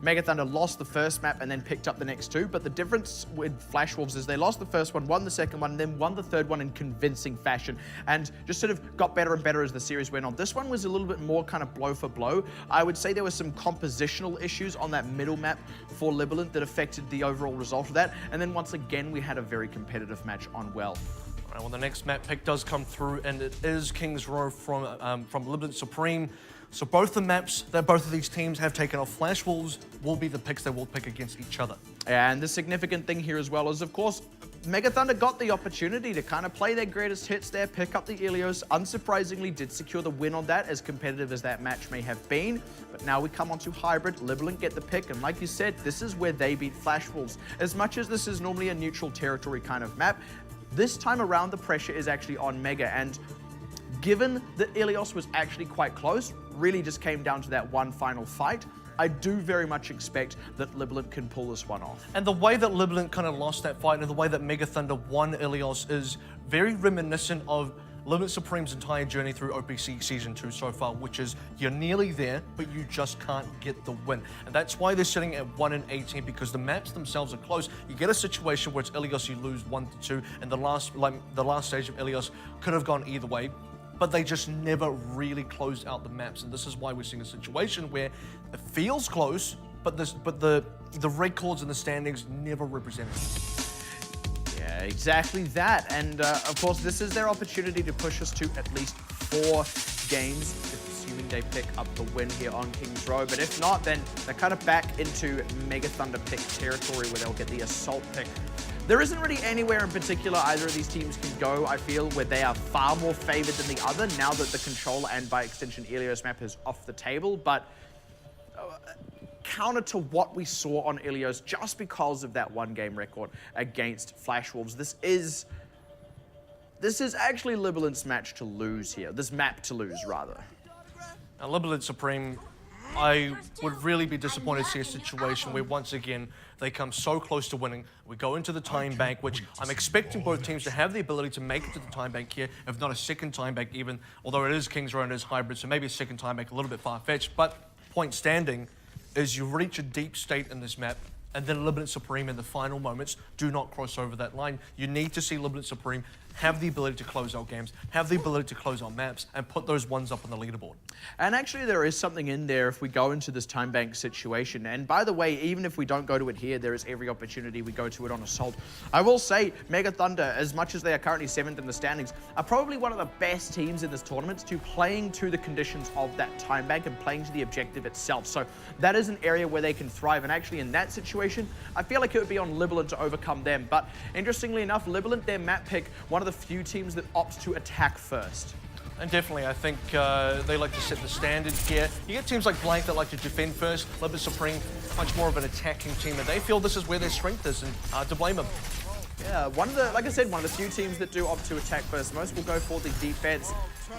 Mega Thunder lost the first map and then picked up the next two, but the difference with Flash Wolves is they lost the first one, won the second one, and then won the third one in convincing fashion, and just sort of got better and better as the series went on. This one was a little bit more kind of blow for blow. I would say there were some compositional issues on that middle map for Libalent that affected the overall result of that, and then once again we had a very competitive match on Well. Well, the next map pick does come through, and it is King's Row from Libalent Supreme. So both the maps that both of these teams have taken off Flash Wolves will be the picks they will pick against each other. And the significant thing here as well is, of course, Mega Thunder got the opportunity to kind of play their greatest hits there, pick up the Ilios. Unsurprisingly, did secure the win on that, as competitive as that match may have been. But now we come on to Hybrid. Libalent get the pick, and like you said, this is where they beat Flash Wolves. As much as this is normally a neutral territory kind of map, this time around the pressure is actually on Mega, and given that Ilios was actually quite close, really just came down to that one final fight, I do very much expect that Libalent can pull this one off. And the way that Libalent kind of lost that fight and the way that Mega Thunder won Ilios is very reminiscent of Libalent Supreme's entire journey through OPC Season 2 so far, which is you're nearly there, but you just can't get the win. And that's why they're sitting at 1-18, because the maps themselves are close. You get a situation where it's Ilios, you lose 1-2, and the last stage of Ilios could have gone either way, but they just never really closed out the maps. And this is why we're seeing a situation where it feels close, but the records and the standings never represent it. Yeah, exactly that. And of course, this is their opportunity to push us to at least 4 games, assuming they pick up the win here on Kings Row. But if not, then they're kind of back into Mega Thunder pick territory where they'll get the Assault pick. There isn't really anywhere in particular either of these teams can go, I feel, where they are far more favored than the other now that the Controller and by extension Ilios map is off the table. But counter to what we saw on Ilios, just because of that 1-game record against Flash Wolves, this is actually Libalent's match to lose here. This map to lose, rather. Now, Libalent Supreme, I would really be disappointed to see a situation where once again they come so close to winning. We go into the time bank, which I'm expecting both teams to have the ability to make it to the time bank here, if not a second time bank even, although it is Kings Row and it is Hybrid, so maybe a second time bank a little bit far-fetched. But point standing is you reach a deep state in this map, and then Libalent Supreme in the final moments do not cross over that line. You need to see Libalent Supreme have the ability to close out games, have the ability to close out maps, and put those ones up on the leaderboard. And actually there is something in there if we go into this time bank situation. And by the way, even if we don't go to it here, there is every opportunity we go to it on Assault. I will say, Mega Thunder, as much as they are currently 7th in the standings, are probably one of the best teams in this tournament to playing to the conditions of that time bank and playing to the objective itself. So that is an area where they can thrive. And actually in that situation, I feel like it would be on Libalent to overcome them. But interestingly enough, Libalent, their map pick, one of the few teams that opt to attack first. And definitely, I think they like to set the standard here. You get teams like Blank that like to defend first. Libalent Supreme, much more of an attacking team, and they feel this is where their strength is, and hard to blame them. Yeah, like I said, one of the few teams that do opt to attack first. Most will go for the defense,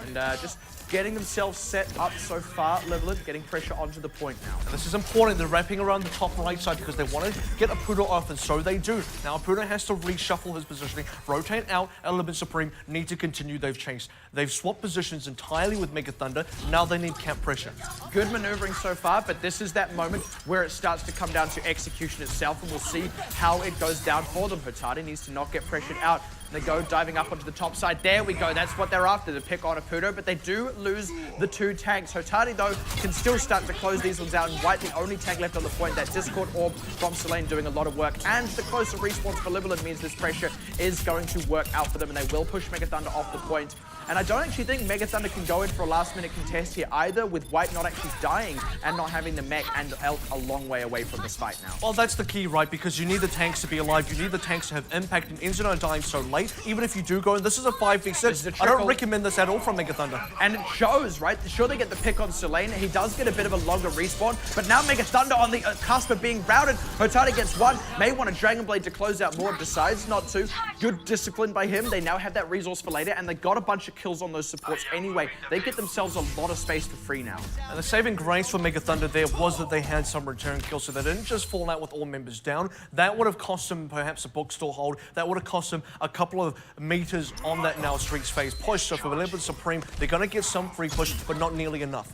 and just getting themselves set up so far. Libalent getting pressure onto the point now. And this is important. They're wrapping around the top right side because they want to get Apudo off, and so they do. Now Apudo has to reshuffle his positioning, rotate out, and Libalent Supreme need to continue. They've changed. They've swapped positions entirely with Mega Thunder. Now they need camp pressure. Good maneuvering so far, but this is that moment where it starts to come down to execution itself, and we'll see how it goes down for them. Hotadi needs to not get pressured out. They go diving up onto the top side. There we go. That's what they're after, the pick on Apudo, but they do lose the 2 tanks. Hotadi, though, can still start to close these ones out, and White, the only tank left on the point. That Discord Orb from Selene doing a lot of work, and the closer respawns for Libalent means this pressure is going to work out for them, and they will push Mega Thunder off the point. And I don't actually think Mega Thunder can go in for a last-minute contest here either, with White not actually dying and not having the mech and Elk a long way away from this fight now. Well, that's the key, right? Because you need the tanks to be alive. You need the tanks to have impact, and Enzo not dying so late. Even if you do go in, this is a 5v6. I don't recommend this at all from Mega Thunder. And it shows, right? Sure, they get the pick on Selene. He does get a bit of a longer respawn, but now Mega Thunder on the cusp of being routed. Hotadi gets 1. May want a Dragon Blade to close out more, decides not to. Good discipline by him. They now have that resource for later, and they got a bunch of kills on those supports anyway. They get themselves a lot of space for free now. And the saving grace for Mega Thunder there was that they had some return kills, so they didn't just fall out with all members down. That would have cost them perhaps a bookstore hold. That would have cost them a couple of meters on that now Streaks phase push. So for Libalent Supreme, they're going to get some free push, but not nearly enough.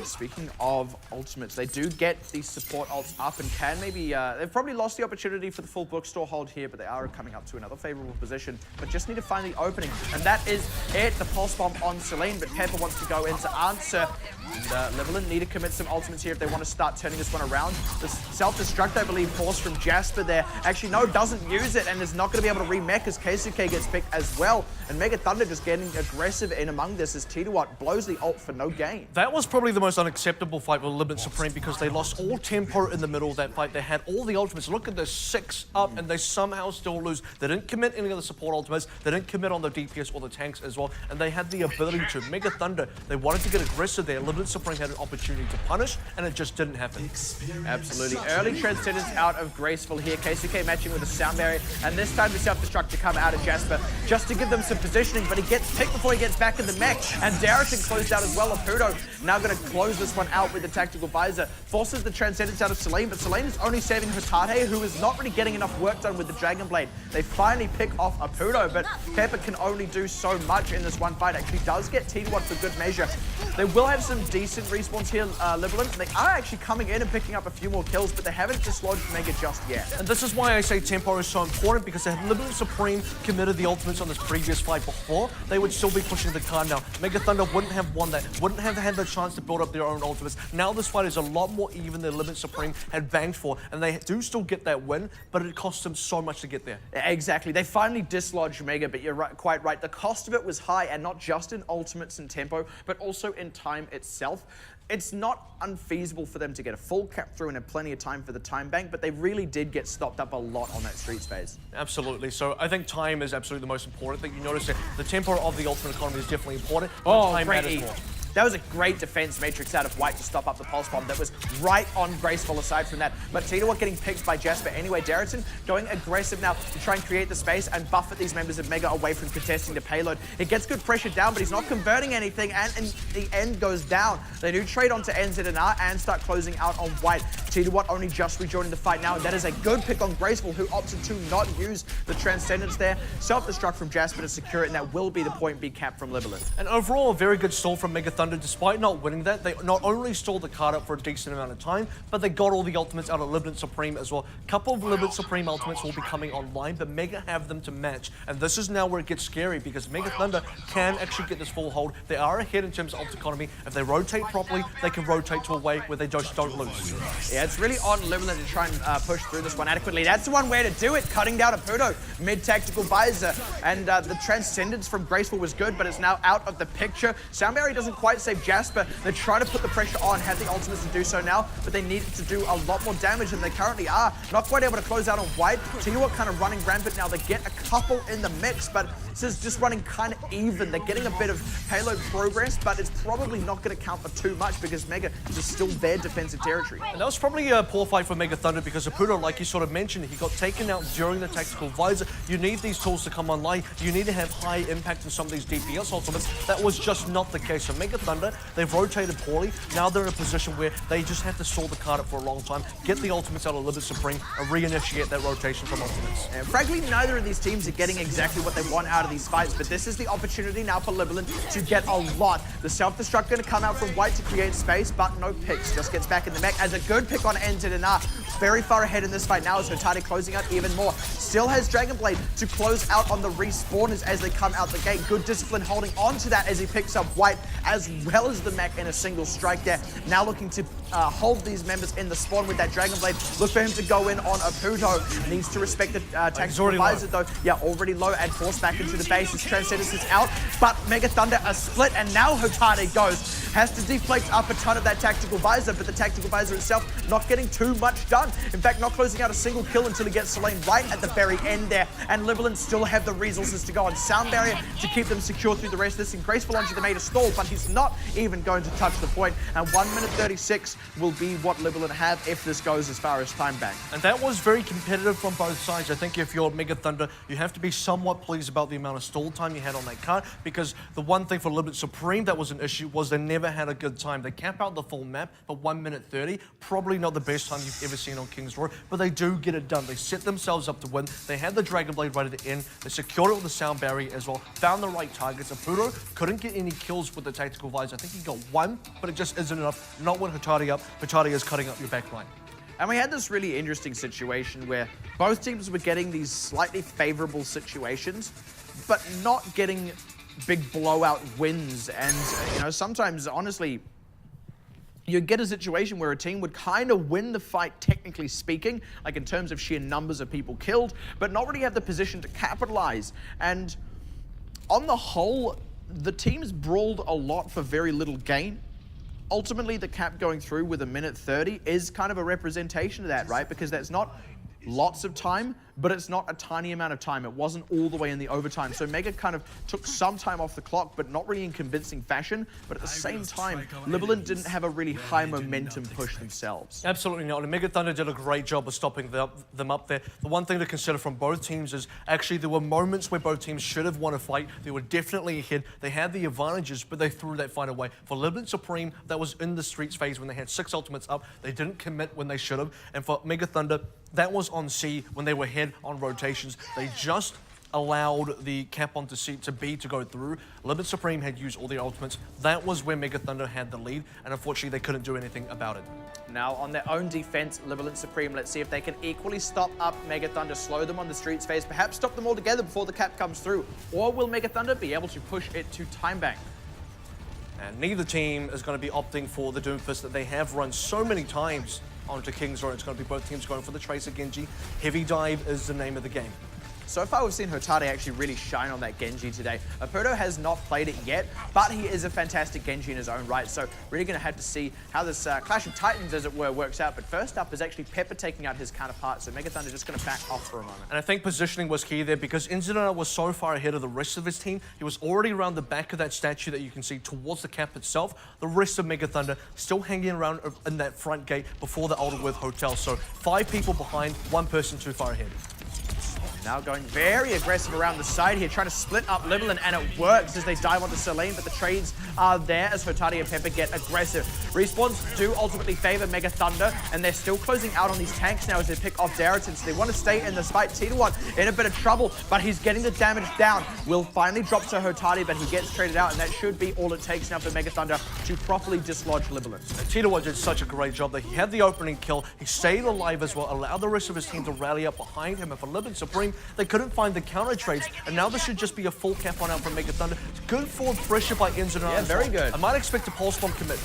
speaking of ultimates, they do get these support ults up and can maybe, they've probably lost the opportunity for the full bookstore hold here, but they are coming up to another favorable position, but just need to find the opening. And that is it, the pulse bomb on Celine, but Pepper wants to go in to answer. And Libalent need to commit some ultimates here if they want to start turning this one around. The self-destruct, I believe, forced from Jasper there. Actually, no, doesn't use it and is not going to be able to remech as Keisuke gets picked as well. And Mega Thunder just getting aggressive in among this as Tidawat blows the ult for no gain. That was probably the most unacceptable fight with Libalent Supreme because they lost all tempo in the middle of that fight. They had all the ultimates. Look at this, 6 up, and they somehow still lose. They didn't commit any of the support ultimates. They didn't commit on the DPS or the tanks as well. And they had the ability to. Mega Thunder, they wanted to get aggressive there. Libalent Supreme had an opportunity to punish, and it just didn't happen. Absolutely. Early Transcendence out of Graceful here. Keisuke matching with a sound barrier, and this time the self-destruct to come out of Jasper just to give them some positioning, but he gets picked before he gets back in the mech, and Darrington closed out as well. Apudo now going to close this one out with the tactical visor. Forces the Transcendence out of Celine, but Celine is only saving Hotate, who is not really getting enough work done with the Dragon Blade. They finally pick off Apudo, but Pepper can only do so much in this one fight. Actually does get Tidawat for good measure. They will have some decent respawns here, Libalent. They are actually coming in and picking up a few more kills, but they haven't dislodged Mega just yet. And this is why I say tempo is so important, because had Libalent Supreme committed the ultimates on this previous fight before, they would still be pushing the card now. Mega Thunder wouldn't have won that, wouldn't have had the chance to build up their own ultimates. Now this fight is a lot more even than Libalent Supreme had banged for, and they do still get that win, but it costs them so much to get there. Exactly. They finally dislodged Mega, but you're quite right. The cost of it was high, and not just in ultimates and tempo, but also in time itself. It's not unfeasible for them to get a full cap through and have plenty of time for the time bank, but they really did get stopped up a lot on that streets phase. Absolutely. So I think time is absolutely the most important thing. You notice that the tempo of the ultimate economy is definitely important. Oh, time great matters more. That was a great defense matrix out of White to stop up the pulse bomb that was right on Graceful aside from that. But Tidawat getting picked by Jasper anyway. Darrington going aggressive now to try and create the space and buffet these members of Mega away from contesting the payload. It gets good pressure down, but he's not converting anything, and in the end goes down. They do trade onto NZNR and start closing out on White. Tidawat only just rejoining the fight now, and that is a good pick on Graceful, who opted to not use the Transcendence there. Self-destruct from Jasper to secure it, and that will be the point B cap from Libalent. And overall, a very good stall from Mega Thunder. Despite not winning that, they not only stalled the card up for a decent amount of time, but they got all the ultimates out of Libalent Supreme as well. A couple of Libalent Supreme ultimates will be coming online, but Mega have them to match. And this is now where it gets scary, because Mega Thunder can actually get this full hold. They are ahead in terms of ult economy. If they rotate properly, they can rotate to a way where they just don't lose. Yeah, it's really on Libalent to try and push through this one adequately. That's the one way to do it, cutting down Apudo, mid-tactical visor. And the Transcendence from Graceful was good, but it's now out of the picture. Soundberry doesn't quite save Jasper. They try to put the pressure on, have the ultimates to do so now, but they needed to do a lot more damage than they currently are. Not quite able to close out on White. Tidawat kind of running rampant now. They get a couple in the mix, but this is just running kind of even. They're getting a bit of payload progress, but it's probably not going to count for too much because Mega is still their defensive territory. And that was probably a poor fight for Mega Thunder, because Apudo, like you sort of mentioned, he got taken out during the tactical visor. You need these tools to come online. You need to have high impact in some of these DPS ultimates. That was just not the case. So Mega Thunder, they've rotated poorly. Now they're in a position where they just have to stall the card up for a long time, get the ultimates out of Libalent Supreme, and reinitiate that rotation from ultimates. And frankly, neither of these teams are getting exactly what they want out of these fights, but this is the opportunity now for Libalent to get a lot. The self-destruct going to come out from White to create space, but no picks. Just gets back in the mech as a good pick on NZNR. Very far ahead in this fight now as Hotate closing out even more. Still has Dragon Blade to close out on the respawners as they come out the gate. Good discipline holding on to that as he picks up White as well as the mech in a single strike there. Now looking to hold these members in the spawn with that Dragon Blade. Look for him to go in on Apudo. Needs to respect the tactical visor though. Yeah, already low and forced back into the base. His Transcendence is out, but Mega Thunder a split, and now Hotate goes. Has to deflect up a ton of that tactical visor, but the tactical visor itself not getting too much done. In fact, not closing out a single kill until he gets Celine right at the very end there. And Libalent still have the resources to go on sound barrier to keep them secure through the rest of this. And Graceful onto the made a stall, but he's not even going to touch the point. And 1 minute 36 this will be what Libalent have if this goes as far as time bank. And that was very competitive from both sides. I think if you're Mega Thunder, you have to be somewhat pleased about the amount of stall time you had on that card, because the one thing for Libalent Supreme that was an issue was they never had a good time. They cap out the full map for 1 minute 30. Probably not the best time you've ever seen on King's Roar, but they do get it done. They set themselves up to win. They had the Dragon Blade right at the end. They secured it with the sound barrier as well. Found the right targets. Apuro couldn't get any kills with the tactical visor. I think he got one, but it just isn't enough. Not when Hotari is cutting up your back line. And we had this really interesting situation where both teams were getting these slightly favorable situations, but not getting big blowout wins. And, you know, sometimes, honestly, you get a situation where a team would kind of win the fight, technically speaking, like in terms of sheer numbers of people killed, but not really have the position to capitalize. And on the whole, the teams brawled a lot for very little gain. Ultimately, the cap going through with 1 minute 30 is kind of a representation of that, right? Because that's not lots of time, but it's not a tiny amount of time. It wasn't all the way in the overtime. So Mega kind of took some time off the clock, but not really in convincing fashion. But at the same time, Libalent didn't have a really high momentum push themselves. Absolutely not. And Mega Thunder did a great job of stopping them up there. The one thing to consider from both teams is actually there were moments where both teams should have won a fight. They were definitely ahead. They had the advantages, but they threw that fight away. For Libalent Supreme, that was in the streets phase when they had 6 ultimates up. They didn't commit when they should have. And for Mega Thunder, that was on C when they were ahead on rotations. They just allowed the cap onto C to B to go through. Libalent Supreme had used all their ultimates. That was where Mega Thunder had the lead, and unfortunately they couldn't do anything about it. Now on their own defense, Libalent Supreme, let's see if they can equally stop up Mega Thunder, slow them on the streets phase, perhaps stop them all together before the cap comes through. Or will Mega Thunder be able to push it to time bank? And neither team is going to be opting for the Doomfist that they have run so many times onto King's Roar. It's going to be both teams going for the Tracer Genji. Heavy Dive is the name of the game. So far, we've seen Hotari actually really shine on that Genji today. Apuro has not played it yet, but he is a fantastic Genji in his own right. So really going to have to see how this Clash of Titans, as it were, works out. But first up is actually Pepper taking out his counterpart. So Mega Thunder just going to back off for a moment. And I think positioning was key there because Inzidana was so far ahead of the rest of his team. He was already around the back of that statue that you can see towards the cap itself. The rest of Mega Thunder still hanging around in that front gate before the Alderworth Hotel. So 5 people behind, 1 person too far ahead. Now going very aggressive around the side here, trying to split up Libalent, and it works as they dive onto Selene, but the trades are there as Hotari and Pepper get aggressive. Respawns do ultimately favor Mega Thunder, and they're still closing out on these tanks now as they pick off Darrington, so they want to stay in this fight. Titawat in a bit of trouble, but he's getting the damage down. Will finally drop to Hotari, but he gets traded out, and that should be all it takes now for Mega Thunder to properly dislodge Libalent. Titawat did such a great job there. He had the opening kill, he stayed alive as well, allowed the rest of his team to rally up behind him, and for Libalent Supreme, they couldn't find the counter trades, and now this should just be a full cap on out from Mega Thunder. It's good forward pressure by Inzidana. Yeah, very good. I might expect a pulse bomb commit.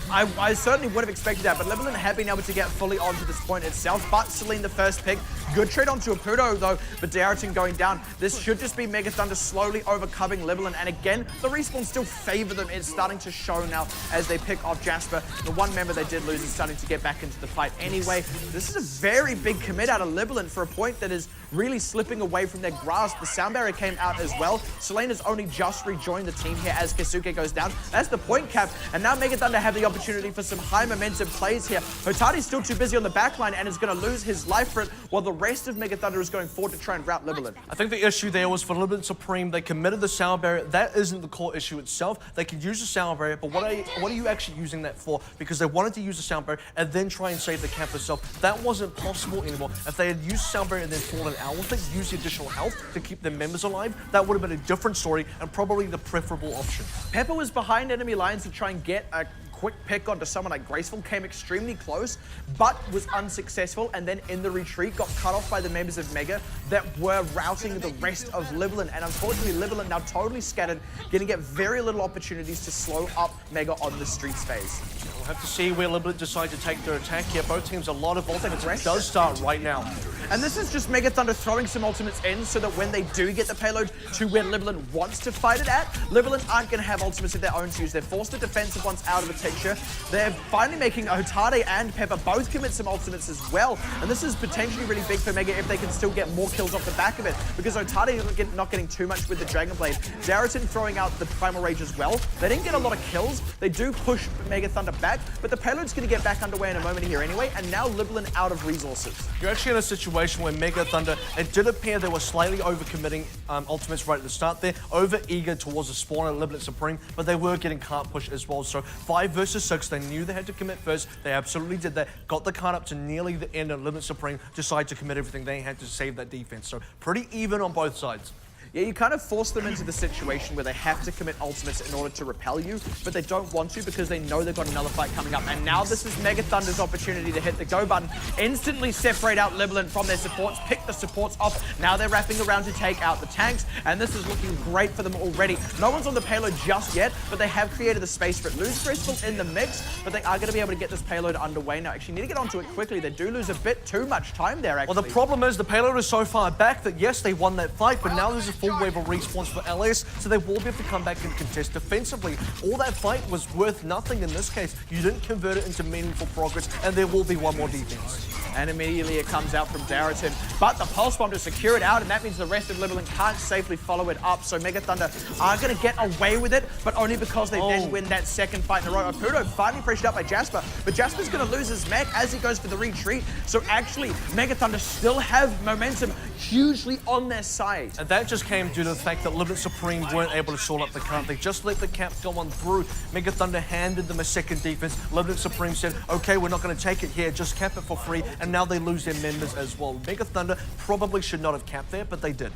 I certainly would have expected that, but Libalent have been able to get fully onto this point itself. But Selene the first pick. Good trade onto Apuro though, but Darrington going down. This should just be Mega Thunder slowly overcoming Libalent, and again, the respawns still favor them. It's starting to show now as they pick off Jasper. The one member they did lose is starting to get back into the fight anyway. This is a very big commit out of Libalent for a point that is really slipping away from their grasp. The sound barrier came out as well. Selene has only just rejoined the team here as Keisuke goes down. That's the point cap, and now Mega Thunder have the opportunity for some high momentum plays here. Hotari's still too busy on the backline and is going to lose his life for it, while the rest of Mega Thunder is going forward to try and rout Libalent. I think the issue there was for Libalent Supreme, they committed the sound barrier. That isn't the core issue itself. They can use the sound barrier, but what are you actually using that for? Because they wanted to use the sound barrier and then try and save the cap itself. That wasn't possible anymore. If they had used sound barrier and then fallen out with it, used the additional health to keep their members alive, that would have been a different story and probably the preferable option. Pepper was behind enemy lines to try and get a quick pick onto someone like Graceful, came extremely close, but was unsuccessful, and then in the retreat got cut off by the members of Mega that were routing the rest of Libalent, and unfortunately Libalent now totally scattered, going to get very little opportunities to slow up Mega on the streets phase. We'll have to see where Libalent decide to take their attack here. Both teams a lot of ultimates. It does start right now. And this is just Mega Thunder throwing some ultimates in so that when they do get the payload to where Libalent wants to fight it at, Libalent aren't going to have ultimates of their own to use. They're forced the defensive ones out of the picture. They're finally making Hotade and Pepper both commit some ultimates as well. And this is potentially really big for Mega if they can still get more kills off the back of it, because Hotade is not getting too much with the Dragon Blade. Darrington throwing out the Primal Rage as well. They didn't get a lot of kills. They do push Mega Thunder back, but the payload's going to get back underway in a moment here anyway, and now Libalent out of resources. You're actually in a situation where Mega Thunder, it did appear they were slightly overcommitting ultimates right at the start there, over-eager towards the spawn of Libalent Supreme, but they were getting cart push as well. So 5 versus 6, they knew they had to commit first. They absolutely did that. Got the cart up to nearly the end, and Libalent Supreme decided to commit everything they had to save that defense. So pretty even on both sides. Yeah, you kind of force them into the situation where they have to commit ultimates in order to repel you, but they don't want to because they know they've got another fight coming up. And now this is Mega Thunder's opportunity to hit the go button, instantly separate out Libalent from their supports, pick the supports off. Now they're wrapping around to take out the tanks, and this is looking great for them already. No one's on the payload just yet, but they have created the space for it. Lose Graceful in the mix, but they are going to be able to get this payload underway now. Actually, need to get onto it quickly. They do lose a bit too much time there, actually. Well, the problem is the payload is so far back that, yes, they won that fight, but now there's a full wave of respawns for LS, so they will be able to come back and contest defensively. All that fight was worth nothing in this case. You didn't convert it into meaningful progress, and there will be one more defense. And immediately it comes out from Darrington, but the Pulse Bomb to secure it out, and that means the rest of Libalent can't safely follow it up, so Mega Thunder are going to get away with it, but only because they then win that second fight in a row. Apudo finally pressured up by Jasper, but Jasper's going to lose his mech as he goes for the retreat, so actually Mega Thunder still have momentum hugely on their side. And that just came due to the fact that Libalent Supreme weren't able to stall up the count. They just let the cap go on through. Mega Thunder handed them a second defense. Libalent Supreme said, okay, we're not going to take it here, just cap it for free, and now they lose their members as well. Mega Thunder probably should not have capped there, but they did.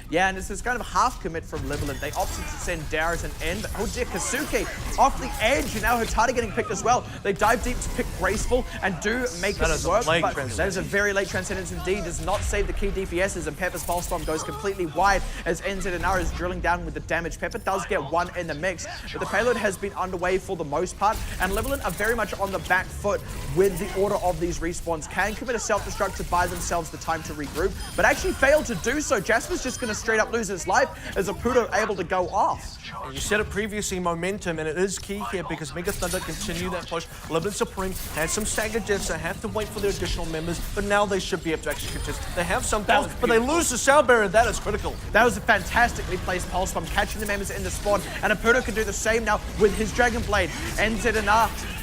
Yeah, and it's this kind of half commit from Libalent. They opted to send Darrington in, but oh dear, Kazuki off the edge, and now Hotade getting picked as well. They dive deep to pick Graceful and do make it work, but that is a very late transcendence indeed. Does not save the key DPSs, and Pepper's Pulse Bomb goes completely wide as NZNR is drilling down with the damage. Pepper does get one in the mix, but the payload has been underway for the most part, and Libalent are very much on the back foot with the order of these respawns. Can commit a self-destruct to buy themselves the time to regroup, but actually failed to do so. Jasper's just going to straight up lose his life as Apudo able to go off. You said it previously, momentum, and it is key here because Mega Thunder continue that push. Libalent Supreme had some staggered deaths. They have to wait for their additional members, but now they should be able to actually contest. They have some pulse, but they lose the sound barrier, and that is critical. That was a fantastically placed Pulse Bomb, catching the members in the spawn, and Apudo can do the same now with his Dragon Blade. NZNR.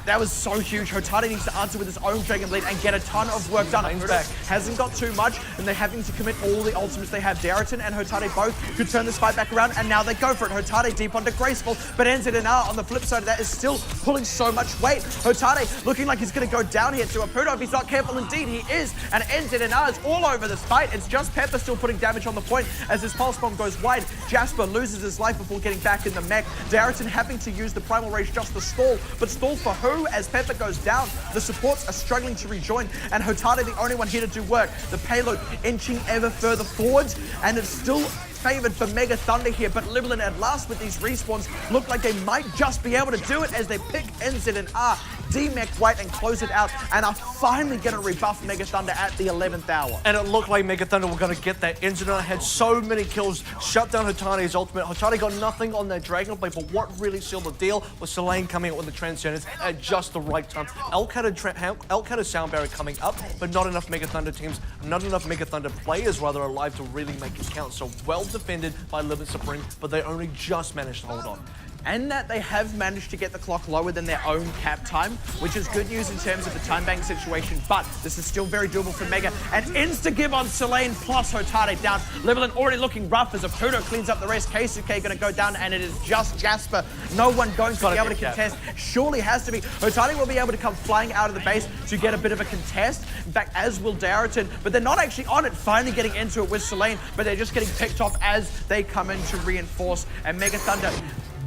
That was so huge. Hotade needs to answer with his own Dragon Blade and get a ton of work done. Apudo hasn't got too much, and they're having to commit all the ultimates they have. Darrington and Hotade both could turn this fight back around, and now they go for it. Hotade deep onto Graceful, but NZNR on the flip side of that is still pulling so much weight. Hotade looking like he's going to go down here to Apudo if he's not careful. Indeed, he is, and NZNR is all over this fight. It's just Pepper still putting damage on the point as his Pulse Bomb goes wide. Jasper loses his life before getting back in the mech. Darrington having to use the Primal Rage just to stall, but stall for who? As Pepper goes down, the supports are struggling to rejoin, and Hotade the only one here to do work. The payload inching ever further forwards, and it's still favored for Mega Thunder here, but Libalent at last with these respawns look like they might just be able to do it as they pick NZNR, D-Mech White, and close it out, and are finally going to rebuff Mega Thunder at the 11th hour. And it looked like Mega Thunder were going to get that. NZNR had so many kills, shut down Hotade's ultimate. Hotade got nothing on that Dragon Blade, but what really sealed the deal was Selene coming out with the Transcendence at just the right time. Elk had a sound barrier coming up, but not enough Mega Thunder teams, not enough Mega Thunder players rather alive to really make it count. So well defended by Libalent Supreme, but they only just managed to hold on. And that they have managed to get the clock lower than their own cap time, which is good news in terms of the time bank situation, but this is still very doable for Mega. And insta-give on Selene plus Hotade down. Libalent already looking rough as Apudo cleans up the rest. Keisuke going to go down, and it is just Jasper. No one going to be able to contest. Surely has to be. Hotade will be able to come flying out of the base to get a bit of a contest. In fact, as will Darrington, but they're not actually on it, finally getting into it with Selene, but they're just getting picked off as they come in to reinforce. And Mega Thunder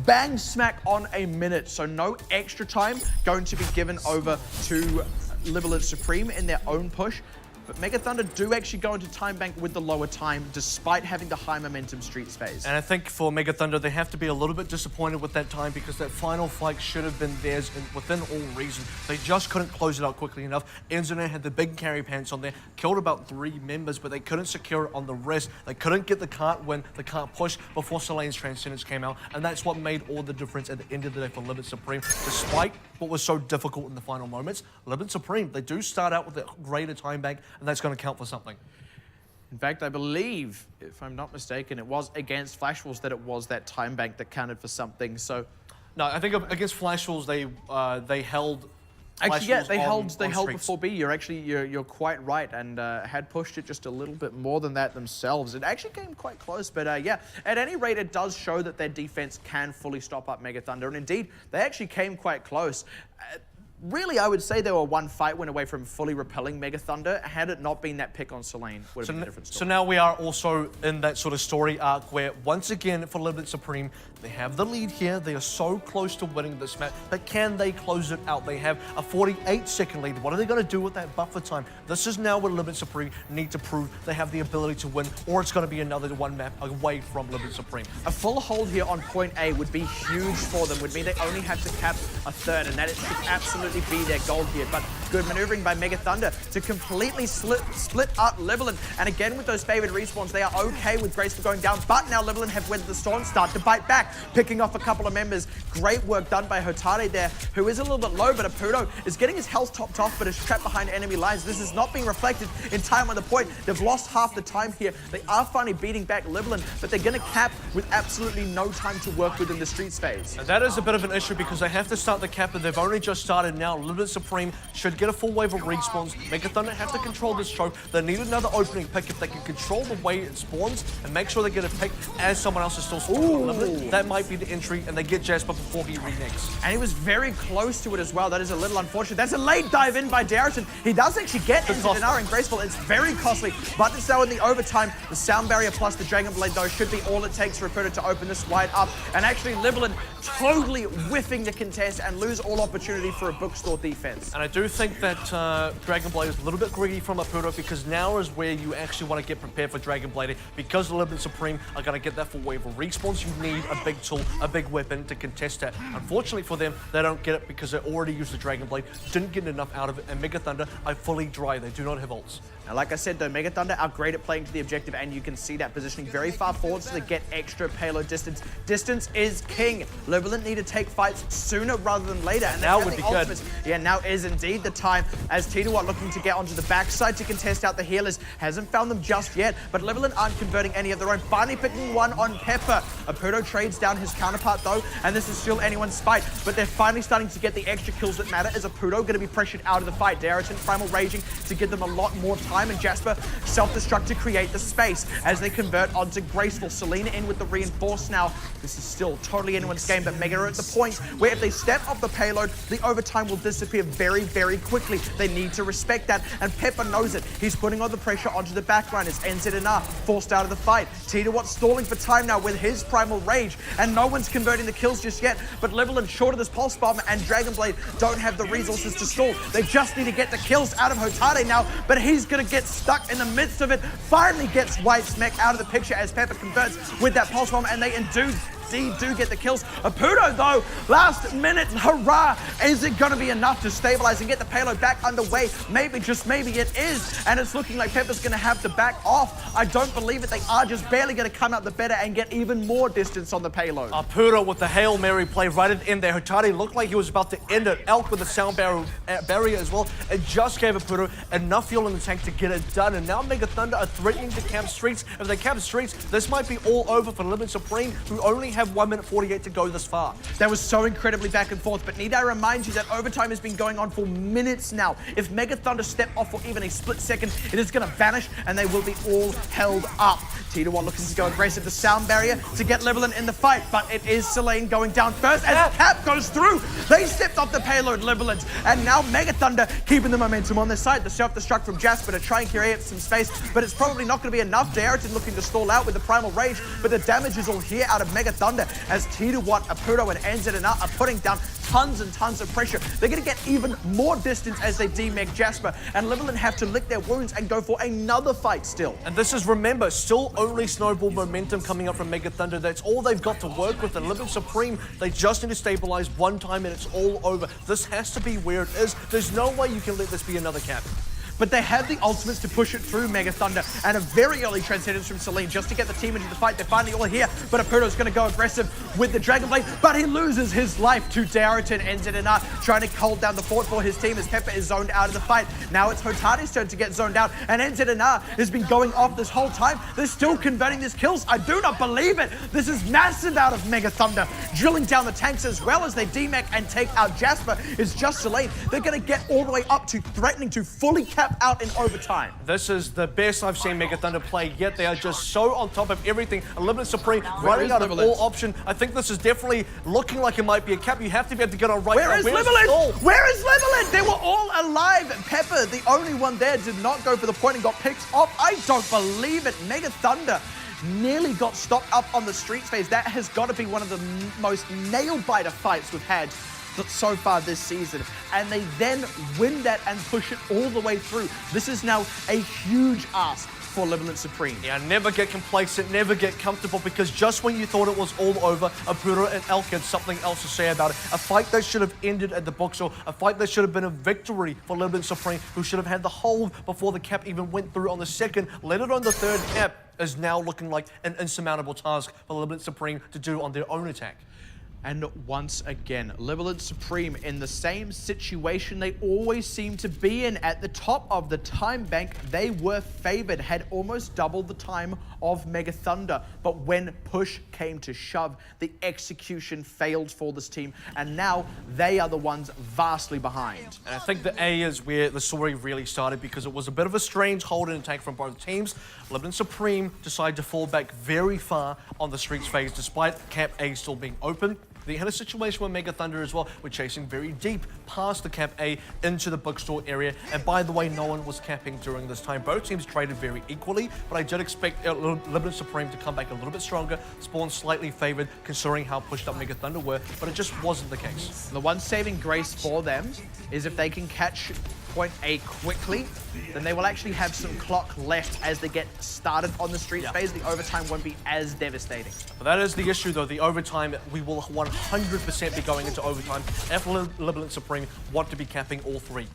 bang smack on a minute, so no extra time going to be given over to Libalent Supreme in their own push. but Mega Thunder do actually go into time bank with the lower time, despite having the high momentum streets phase. And I think for Mega Thunder, they have to be a little bit disappointed with that time because that final fight should have been theirs within all reason. They just couldn't close it out quickly enough. Enzone had the big carry pants on there, killed about 3 members, but they couldn't secure it on the rest. They couldn't get the cart win, the cart push before Selene's Transcendence came out, and that's what made all the difference at the end of the day for Libalent Supreme. Despite what was so difficult in the final moments, Libalent Supreme, they do start out with a greater time bank, and that's going to count for something. In fact, I believe, if I'm not mistaken, it was against Flash Wolves that it was that time bank that counted for something. So, no, I think against Flash Wolves, they held. actually, yeah, they held streaks. before B. You're quite right, and had pushed it just a little bit more than that themselves. It actually came quite close, but yeah, at any rate, it does show that their defense can fully stop up Mega Thunder, and indeed, they actually came quite close. Really, I would say they were one fight win away from fully repelling Mega Thunder. Had it not been that pick on Selene, would have been a different story. So now we are also in that sort of story arc where, once again, for Libalent Supreme, they have the lead here. They are so close to winning this match, but can they close it out? They have a 48-second lead. What are they going to do with that buffer time? This is now where Libalent Supreme need to prove they have the ability to win, or it's going to be another one map away from Libalent Supreme. A full hold here on point A would be huge for them, would mean they only have to cap a third, and that it should absolutely be their goal here. But good maneuvering by Mega Thunder to completely split up Libalent. And again, with those favored respawns, they are okay with Graceful going down, but now Libalent have weathered the storm, start to bite back, picking off a couple of members. Great work done by Hotare there, who is a little bit low, but Apudo is getting his health topped off, but is trapped behind enemy lines. This is not being reflected in time on the point. They've lost half the time here. They are finally beating back Libalent, but they're going to cap with absolutely no time to work with in the streets phase. And that is a bit of an issue because they have to start the cap, and they've only just started now. Libalent Supreme should get a full wave of respawns. Mega Thunder have to control this choke. They need another opening pick. If they can control the way it spawns and make sure they get a pick as someone else is still spawning, that might be the entry, and they get Jasper before he reneges. And he was very close to it as well. That is a little unfortunate. That's a late dive in by Darrington. He does actually get Enzone and Graceful. It's very costly, but it's now in the overtime. The sound barrier plus the Dragon Blade, though, should be all it takes for Apudo to open this wide up. And actually, Libalent totally whiffing the contest and lose all opportunity for a bookstore defense. And I do think that Dragon Blade is a little bit greedy from Apudo because now is where you actually want to get prepared for Dragon Blade because the Libalent Supreme are going to get that full wave of respawns. You need a big tool, a big weapon to contest that. Unfortunately for them, they don't get it because they already used the Dragon Blade, didn't get enough out of it, and Mega Thunder are fully dry. They do not have ults. Now, like I said, though, Mega Thunder are great at playing to the objective, and you can see that positioning very far forward so they get extra payload distance. Distance is king. Libalent need to take fights sooner rather than later. And now would be good. Yeah, now is indeed the time as Tidawat looking to get onto the backside to contest out the healers. Hasn't found them just yet, but Libalent aren't converting any of their own. Finally picking one on Pepper. Apudo trades down his counterpart, though, and this is still anyone's fight, but they're finally starting to get the extra kills that matter as Apudo going to be pressured out of the fight. Darrington Primal Raging to give them a lot more time, and Jasper self-destruct to create the space as they convert onto Graceful. Selena in with the reinforce now. This is still totally anyone's game, but Mega are at the point where if they step off the payload, the overtime will disappear very, very quickly. They need to respect that, and Pepper knows it. He's putting all the pressure onto the backline as NZNR forced out of the fight. Tidawat stalling for time now with his Primal Rage, and no one's converting the kills just yet, but Libalent short of this Pulse Bomb and Dragon Blade don't have the resources to stall. They just need to get the kills out of Hotare now, but he's going to get stuck in the midst of it. Finally gets White Smack out of the picture as Pepper converts with that Pulse Bomb, and they do get the kills. Apudo, though, last minute hurrah. Is it going to be enough to stabilize and get the payload back underway? Maybe, just maybe it is. And it's looking like Pepper's going to have to back off. I don't believe it. They are just barely going to come out the better and get even more distance on the payload. Apudo with the Hail Mary play right at the end there. Hotare looked like he was about to end it. Elk with the sound barrier as well. It just gave Apudo enough fuel in the tank to get it done. And now Mega Thunder are threatening to camp streets. If they camp streets, this might be all over for Libalent Supreme, who only have 1 minute 48 to go this far. That was so incredibly back and forth, but need I remind you that overtime has been going on for minutes now. If Mega Thunder step off for even a split second, it is going to vanish and they will be all held up. Tidawat looking to go aggressive, the sound barrier to get Libalent in the fight, but it is Selene going down first as Cap goes through. They stepped off the payload, Libalent, and now Mega Thunder keeping the momentum on their side. The self-destruct from Jasper to try and create some space, but it's probably not going to be enough. Darrington looking to stall out with the Primal Rage, but the damage is all here out of Mega Thunder as Tidawat, Apudo, and NZNR are putting down tons and tons of pressure. They're going to get even more distance as they demech Jasper, and Libalent have to lick their wounds and go for another fight still. And this is, remember, still only snowball momentum coming up from Mega Thunder. That's all they've got to work with. And Libalent Supreme, they just need to stabilize one time and it's all over. This has to be where it is. There's no way you can let this be another cap. But they have the ultimates to push it through Mega Thunder, and a very early transcendence from Celine just to get the team into the fight. They're finally all here, but Aputo's going to go aggressive with the Dragon Blade, but he loses his life to Darrington. NZNR trying to hold down the fort for his team as Pepper is zoned out of the fight. Now it's Hotate's turn to get zoned out, and NZNR has been going off this whole time. They're still converting these kills. I do not believe it. This is massive out of Mega Thunder. Drilling down the tanks as well as they demech and take out Jasper is just Celine. They're going to get all the way up to threatening to fully cap out in overtime. This is the best I've seen Mega Thunder play yet. They are just so on top of everything. Libalent Supreme running out of all option. I think this is definitely looking like it might be a cap. You have to be able to get on right now. Where is Libalent? Where is Libalent? They were all alive. Pepper, the only one there, did not go for the point and got picked off. I don't believe it. Mega Thunder nearly got stopped up on the streets phase. That has got to be one of the most nail-biter fights we've had so far this season, and they then win that and push it all the way through. This is now a huge ask for Libalent Supreme. Yeah, never get complacent, never get comfortable, because just when you thought it was all over, Aputo and Elk had something else to say about it. A fight that should have ended at the box, or a fight that should have been a victory for Libalent Supreme, who should have had the hold before the cap even went through on the second, let it on the third cap, is now looking like an insurmountable task for Libalent Supreme to do on their own attack. And once again, Libalent Supreme in the same situation they always seem to be in. At the top of the time bank, they were favored, had almost double the time of Mega Thunder. But when push came to shove, the execution failed for this team, and now they are the ones vastly behind. And I think the A is where the story really started, because it was a bit of a strange hold and attack from both teams. Libalent Supreme decided to fall back very far on the streets phase, despite Cap A still being open. They had a situation where Mega Thunder as well were chasing very deep past the Cap A into the bookstore area. And by the way, no one was capping during this time. Both teams traded very equally, but I did expect Libalent Supreme to come back a little bit stronger. Spawn slightly favored considering how pushed up Mega Thunder were, but it just wasn't the case. The one saving grace for them is if they can catch point A quickly, then they will actually have some clock left as they get started on the street phase. The overtime won't be as devastating. But that is the issue, though. The overtime, we will 100% be going into overtime if Libalent Supreme want to be capping all three.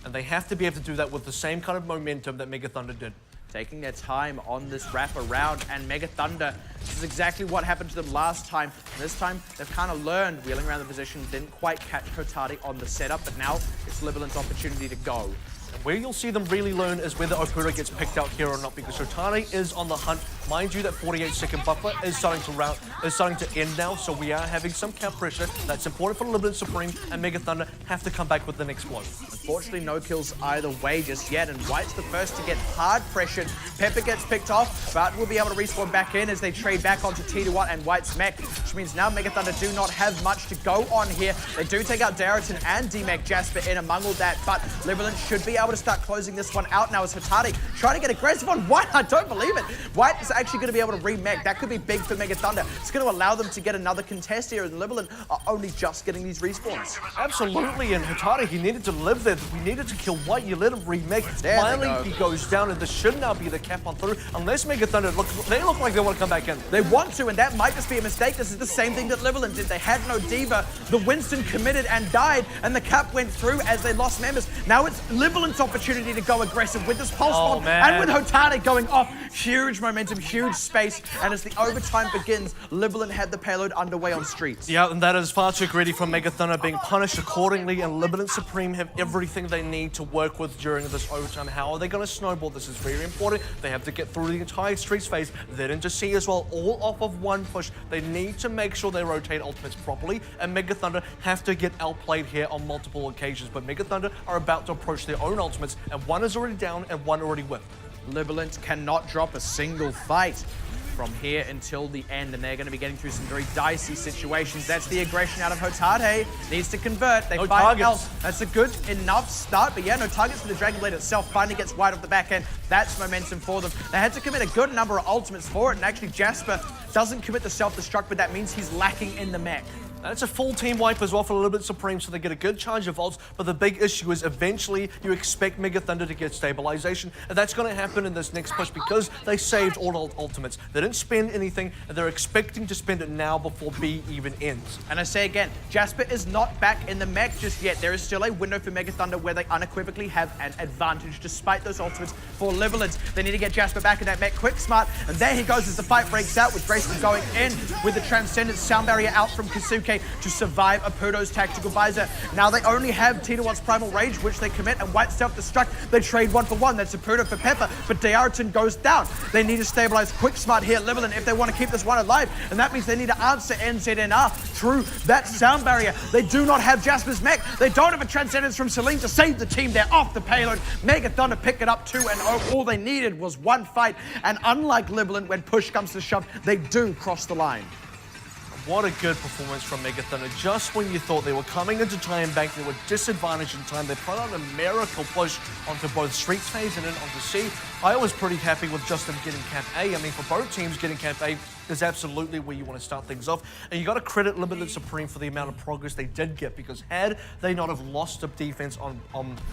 And they have to be able to do that with the same kind of momentum that Mega Thunder did. Taking their time on this wrap around, and Mega Thunder, this is exactly what happened to them last time. This time, they've kind of learned, wheeling around the position, didn't quite catch Hotate on the setup, but now it's Libalent's opportunity to go. And where you'll see them really learn is whether Aputo gets picked out here or not, because Hotate is on the hunt. Mind you, that 48-second buffer is starting to end now, so we are having some cap pressure. That's important for Libalent Supreme, and Mega Thunder have to come back with the next blow. Unfortunately, no kills either way just yet, and White's the first to get hard pressured. Pepper gets picked off, but will be able to respawn back in as they trade back onto T2 and White's mech, which means now Mega Thunder do not have much to go on here. They do take out Darrington and demech Jasper in among all that, but Libalent should be able to start closing this one out now as Hotate trying to get aggressive on White. I don't believe it. White is actually going to be able to remech. That could be big for Mega Thunder. It's going to allow them to get another contest here, and Libalent are only just getting these respawns. Absolutely, and Hotate, he needed to live there. We needed to kill White. You let him remake. Finally, he goes down, and this should now be the cap on through. Unless Mega Thunder look like they want to come back in. They want to, and that might just be a mistake. This is the same thing that Libalent did. They had no diva. The Winston committed and died, and the cap went through as they lost members. Now it's Libalent's opportunity to go aggressive with this pulse bomb, and with Hotate going off. Huge momentum, huge space, and as the overtime begins, Libalent had the payload underway on streets. Yeah, and that is far too greedy from Mega Thunder, being punished accordingly, and Libalent Supreme have everything they need to work with during this overtime. How are they going to snowball? This is very important. They have to get through the entire streets phase, then into C as well, all off of one push. They need to make sure they rotate ultimates properly, and Mega Thunder have to get outplayed here on multiple occasions. But Mega Thunder are about to approach their own ultimates, and one is already down and one already whipped. Libalent cannot drop a single fight from here until the end, and they're going to be getting through some very dicey situations. That's the aggression out of Hotate. Needs to convert. They find else. That's a good enough start, but yeah, no targets for the Dragon Blade itself. Finally gets White off the back end. That's momentum for them. They had to commit a good number of ultimates for it, and actually Jasper doesn't commit the self-destruct, but that means he's lacking in the mech. That's a full team wipe as well for Libalent Supreme, so they get a good charge of ults, but the big issue is eventually you expect Mega Thunder to get stabilization, and that's going to happen in this next push because they saved all ultimates. They didn't spend anything, and they're expecting to spend it now before B even ends. And I say again, Jasper is not back in the mech just yet. There is still a window for Mega Thunder where they unequivocally have an advantage despite those ultimates for Libalent. They need to get Jasper back in that mech quick, smart, and there he goes as the fight breaks out with Grayson going in with the Transcendent sound barrier out from Kisuke to survive Aputo's tactical visor. Now they only have Titawat's Primal Rage, which they commit and white self-destruct. They trade 1 for 1. That's Aputo for Pepper, but Diarton goes down. They need to stabilize quick smart here, Libalent, if they want to keep this one alive, and that means they need to answer NZNR through that sound barrier. They do not have Jasper's mech. They don't have a Transcendence from Celine to save the team. They're off the payload. Mega Thunder pick it up 2-0. All they needed was one fight, and unlike Libalent, when push comes to shove, they do cross the line. What a good performance from Mega Thunder. Just when you thought they were coming into time bank, they were disadvantaged in time. They put on a miracle push onto both Streets phase and then onto C. I was pretty happy with just them getting Cap A. I mean, for both teams, getting Cap A is absolutely where you want to start things off. And you got to credit Libalent Supreme for the amount of progress they did get, because had they not have lost the defense on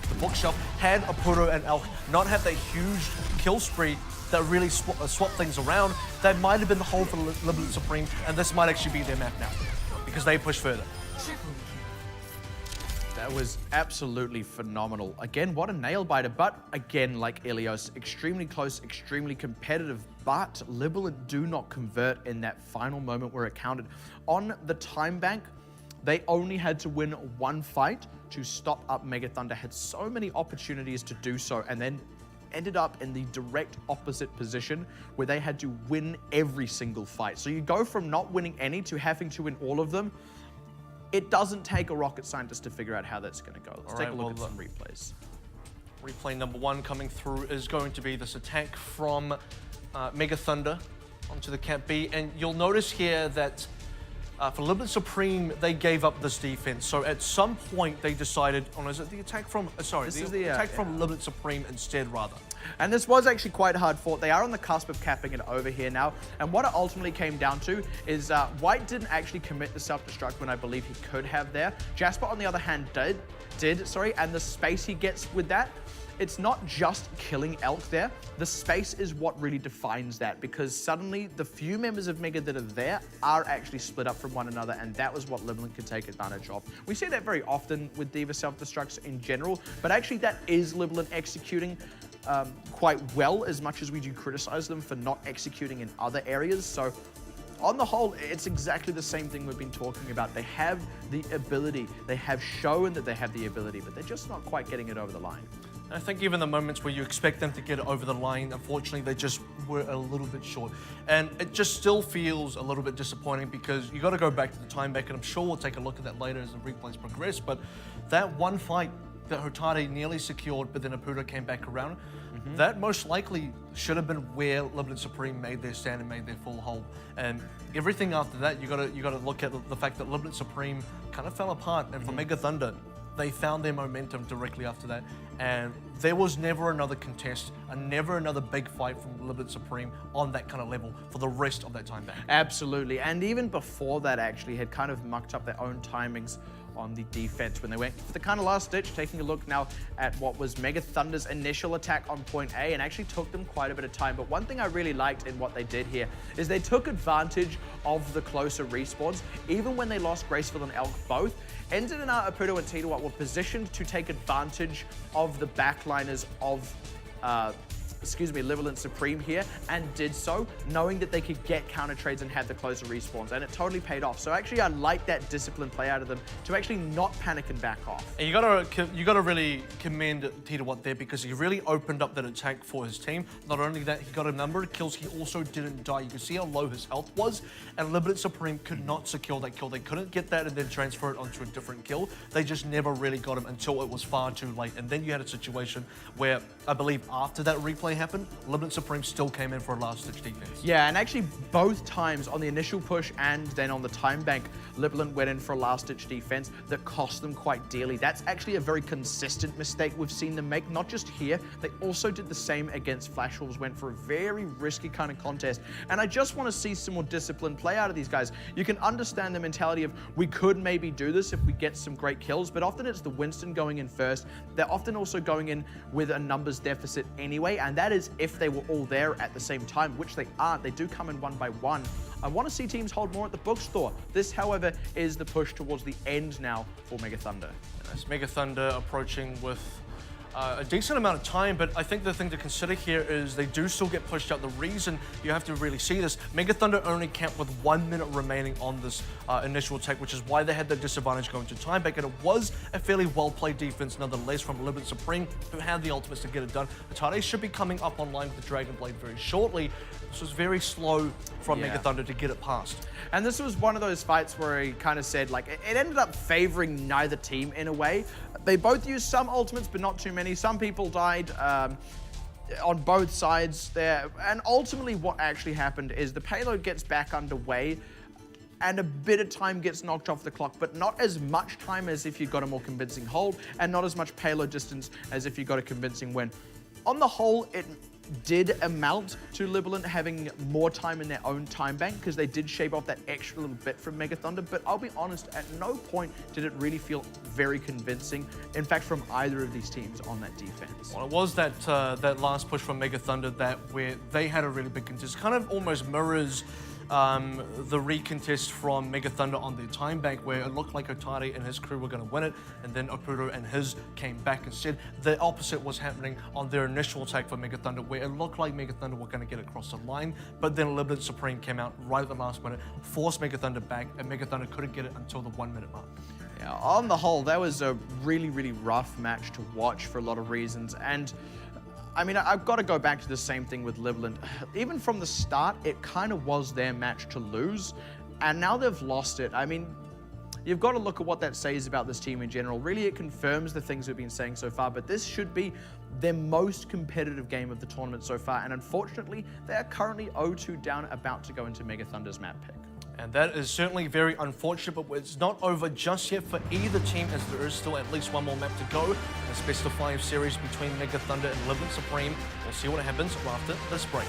the bookshelf, had Aputo and Elk not have that huge kill spree that really swap things around, that might have been the hole for Libalent Supreme, and this might actually be their map now, because they push further. That was absolutely phenomenal. Again, what a nail biter, but again, like Ilios, extremely close, extremely competitive, but Libalent do not convert in that final moment where it counted. On the time bank, they only had to win one fight to stop up Mega Thunder, had so many opportunities to do so, and then ended up in the direct opposite position where they had to win every single fight. So you go from not winning any to having to win all of them. It doesn't take a rocket scientist to figure out how that's going to go. Let's take a look at some replays. Replay number 1 coming through is going to be this attack from Mega Thunder onto the Cap B, and you'll notice here that for Libalent Supreme, they gave up this defense. So at some point, they decided, is it the attack from, attack from Libalent Supreme instead, rather. And this was actually quite hard fought. They are on the cusp of capping it over here now. And what it ultimately came down to is White didn't actually commit the self-destruct when I believe he could have there. Jasper, on the other hand, did, and the space he gets with that, it's not just killing Elk there. The space is what really defines that, because suddenly the few members of Mega that are there are actually split up from one another, and that was what Libalent could take advantage of. We see that very often with D.Va self-destructs in general, but actually that is Libalent executing quite well, as much as we do criticize them for not executing in other areas. So on the whole, it's exactly the same thing we've been talking about. They have the ability, they have shown that they have the ability, but they're just not quite getting it over the line. I think even the moments where you expect them to get it over the line, unfortunately, they just were a little bit short. And it just still feels a little bit disappointing, because you got to go back to the time back, and I'm sure we'll take a look at that later as the replays progress, but that one fight that Hotade nearly secured, but then Aputo came back around, that most likely should have been where Libalent Supreme made their stand and made their full hole. And everything after that, you gotta look at the fact that Libalent Supreme kind of fell apart, and for Mega Thunder, they found their momentum directly after that, and there was never another contest and never another big fight from Libalent Supreme on that kind of level for the rest of that time back. Absolutely, and even before that actually had kind of mucked up their own timings on the defense when they went for the kind of last ditch, taking a look now at what was Mega Thunder's initial attack on point A, and actually took them quite a bit of time. But one thing I really liked in what they did here is they took advantage of the closer respawns, even when they lost Graceful and Elk both. NZNR, Aputo, and Titawat were positioned to take advantage of the backliners of Libalent Supreme here, and did so, knowing that they could get counter trades and have the closer respawns, and it totally paid off. So actually, I like that disciplined play out of them to actually not panic and back off. And you gotta really commend Titawat there, because he really opened up that attack for his team. Not only that, he got a number of kills, he also didn't die. You can see how low his health was, and Libalent Supreme could not secure that kill. They couldn't get that and then transfer it onto a different kill. They just never really got him until it was far too late. And then you had a situation where, I believe after that replay, play happened, Libalent Supreme still came in for a last-ditch defense. Yeah, and actually both times on the initial push and then on the time bank, Libalent went in for a last-ditch defense that cost them quite dearly. That's actually a very consistent mistake we've seen them make, not just here, they also did the same against Flash Wolves, went for a very risky kind of contest. And I just want to see some more discipline play out of these guys. You can understand the mentality of, we could maybe do this if we get some great kills, but often it's the Winston going in first. They're often also going in with a numbers deficit anyway, and that is if they were all there at the same time, which they aren't. They do come in one by one. I want to see teams hold more at the bookstore. This, however, is the push towards the end now for Mega Thunder. Yes, Mega Thunder approaching with a decent amount of time, but I think the thing to consider here is they do still get pushed out. The reason you have to really see this, Mega Thunder only camped with 1 minute remaining on this initial attack, which is why they had that disadvantage going to time back, and it was a fairly well-played defense nonetheless from Libalent Supreme, who had the ultimates to get it done. Atade should be coming up online with the Dragon Blade very shortly. This was very slow from Mega Thunder to get it past. And this was one of those fights where he kind of said, like, it ended up favoring neither team in a way. They both used some ultimates, but not too many. Some people died on both sides there. And ultimately what actually happened is the payload gets back underway and a bit of time gets knocked off the clock, but not as much time as if you got a more convincing hold, and not as much payload distance as if you got a convincing win. On the whole, it did amount to Libalent having more time in their own time bank, because they did shave off that extra little bit from Mega Thunder, but I'll be honest, at no point did it really feel very convincing, in fact, from either of these teams on that defense. Well, it was that that last push from Mega Thunder where they had a really big contest. Kind of almost mirrors the recontest from Mega Thunder on their time bank, where it looked like Atade and his crew were going to win it, and then Opuro and his came back instead. The opposite was happening on their initial attack for Mega Thunder, where it looked like Mega Thunder were going to get across the line, but then Libalent Supreme came out right at the last minute, forced Mega Thunder back, and Mega Thunder couldn't get it until the 1 minute mark. Yeah, on the whole, that was a really, really rough match to watch for a lot of reasons, and I mean, I've got to go back to the same thing with Libalent. Even from the start, it kind of was their match to lose, and now they've lost it. I mean, you've got to look at what that says about this team in general. Really, it confirms the things we've been saying so far, but this should be their most competitive game of the tournament so far, and unfortunately, they are currently 0-2 down, about to go into Mega Thunder's map pick. And that is certainly very unfortunate, but it's not over just yet for either team, as there is still at least one more map to go. A best of 5 series between Mega Thunder and Libalent Supreme. We'll see what happens after this break.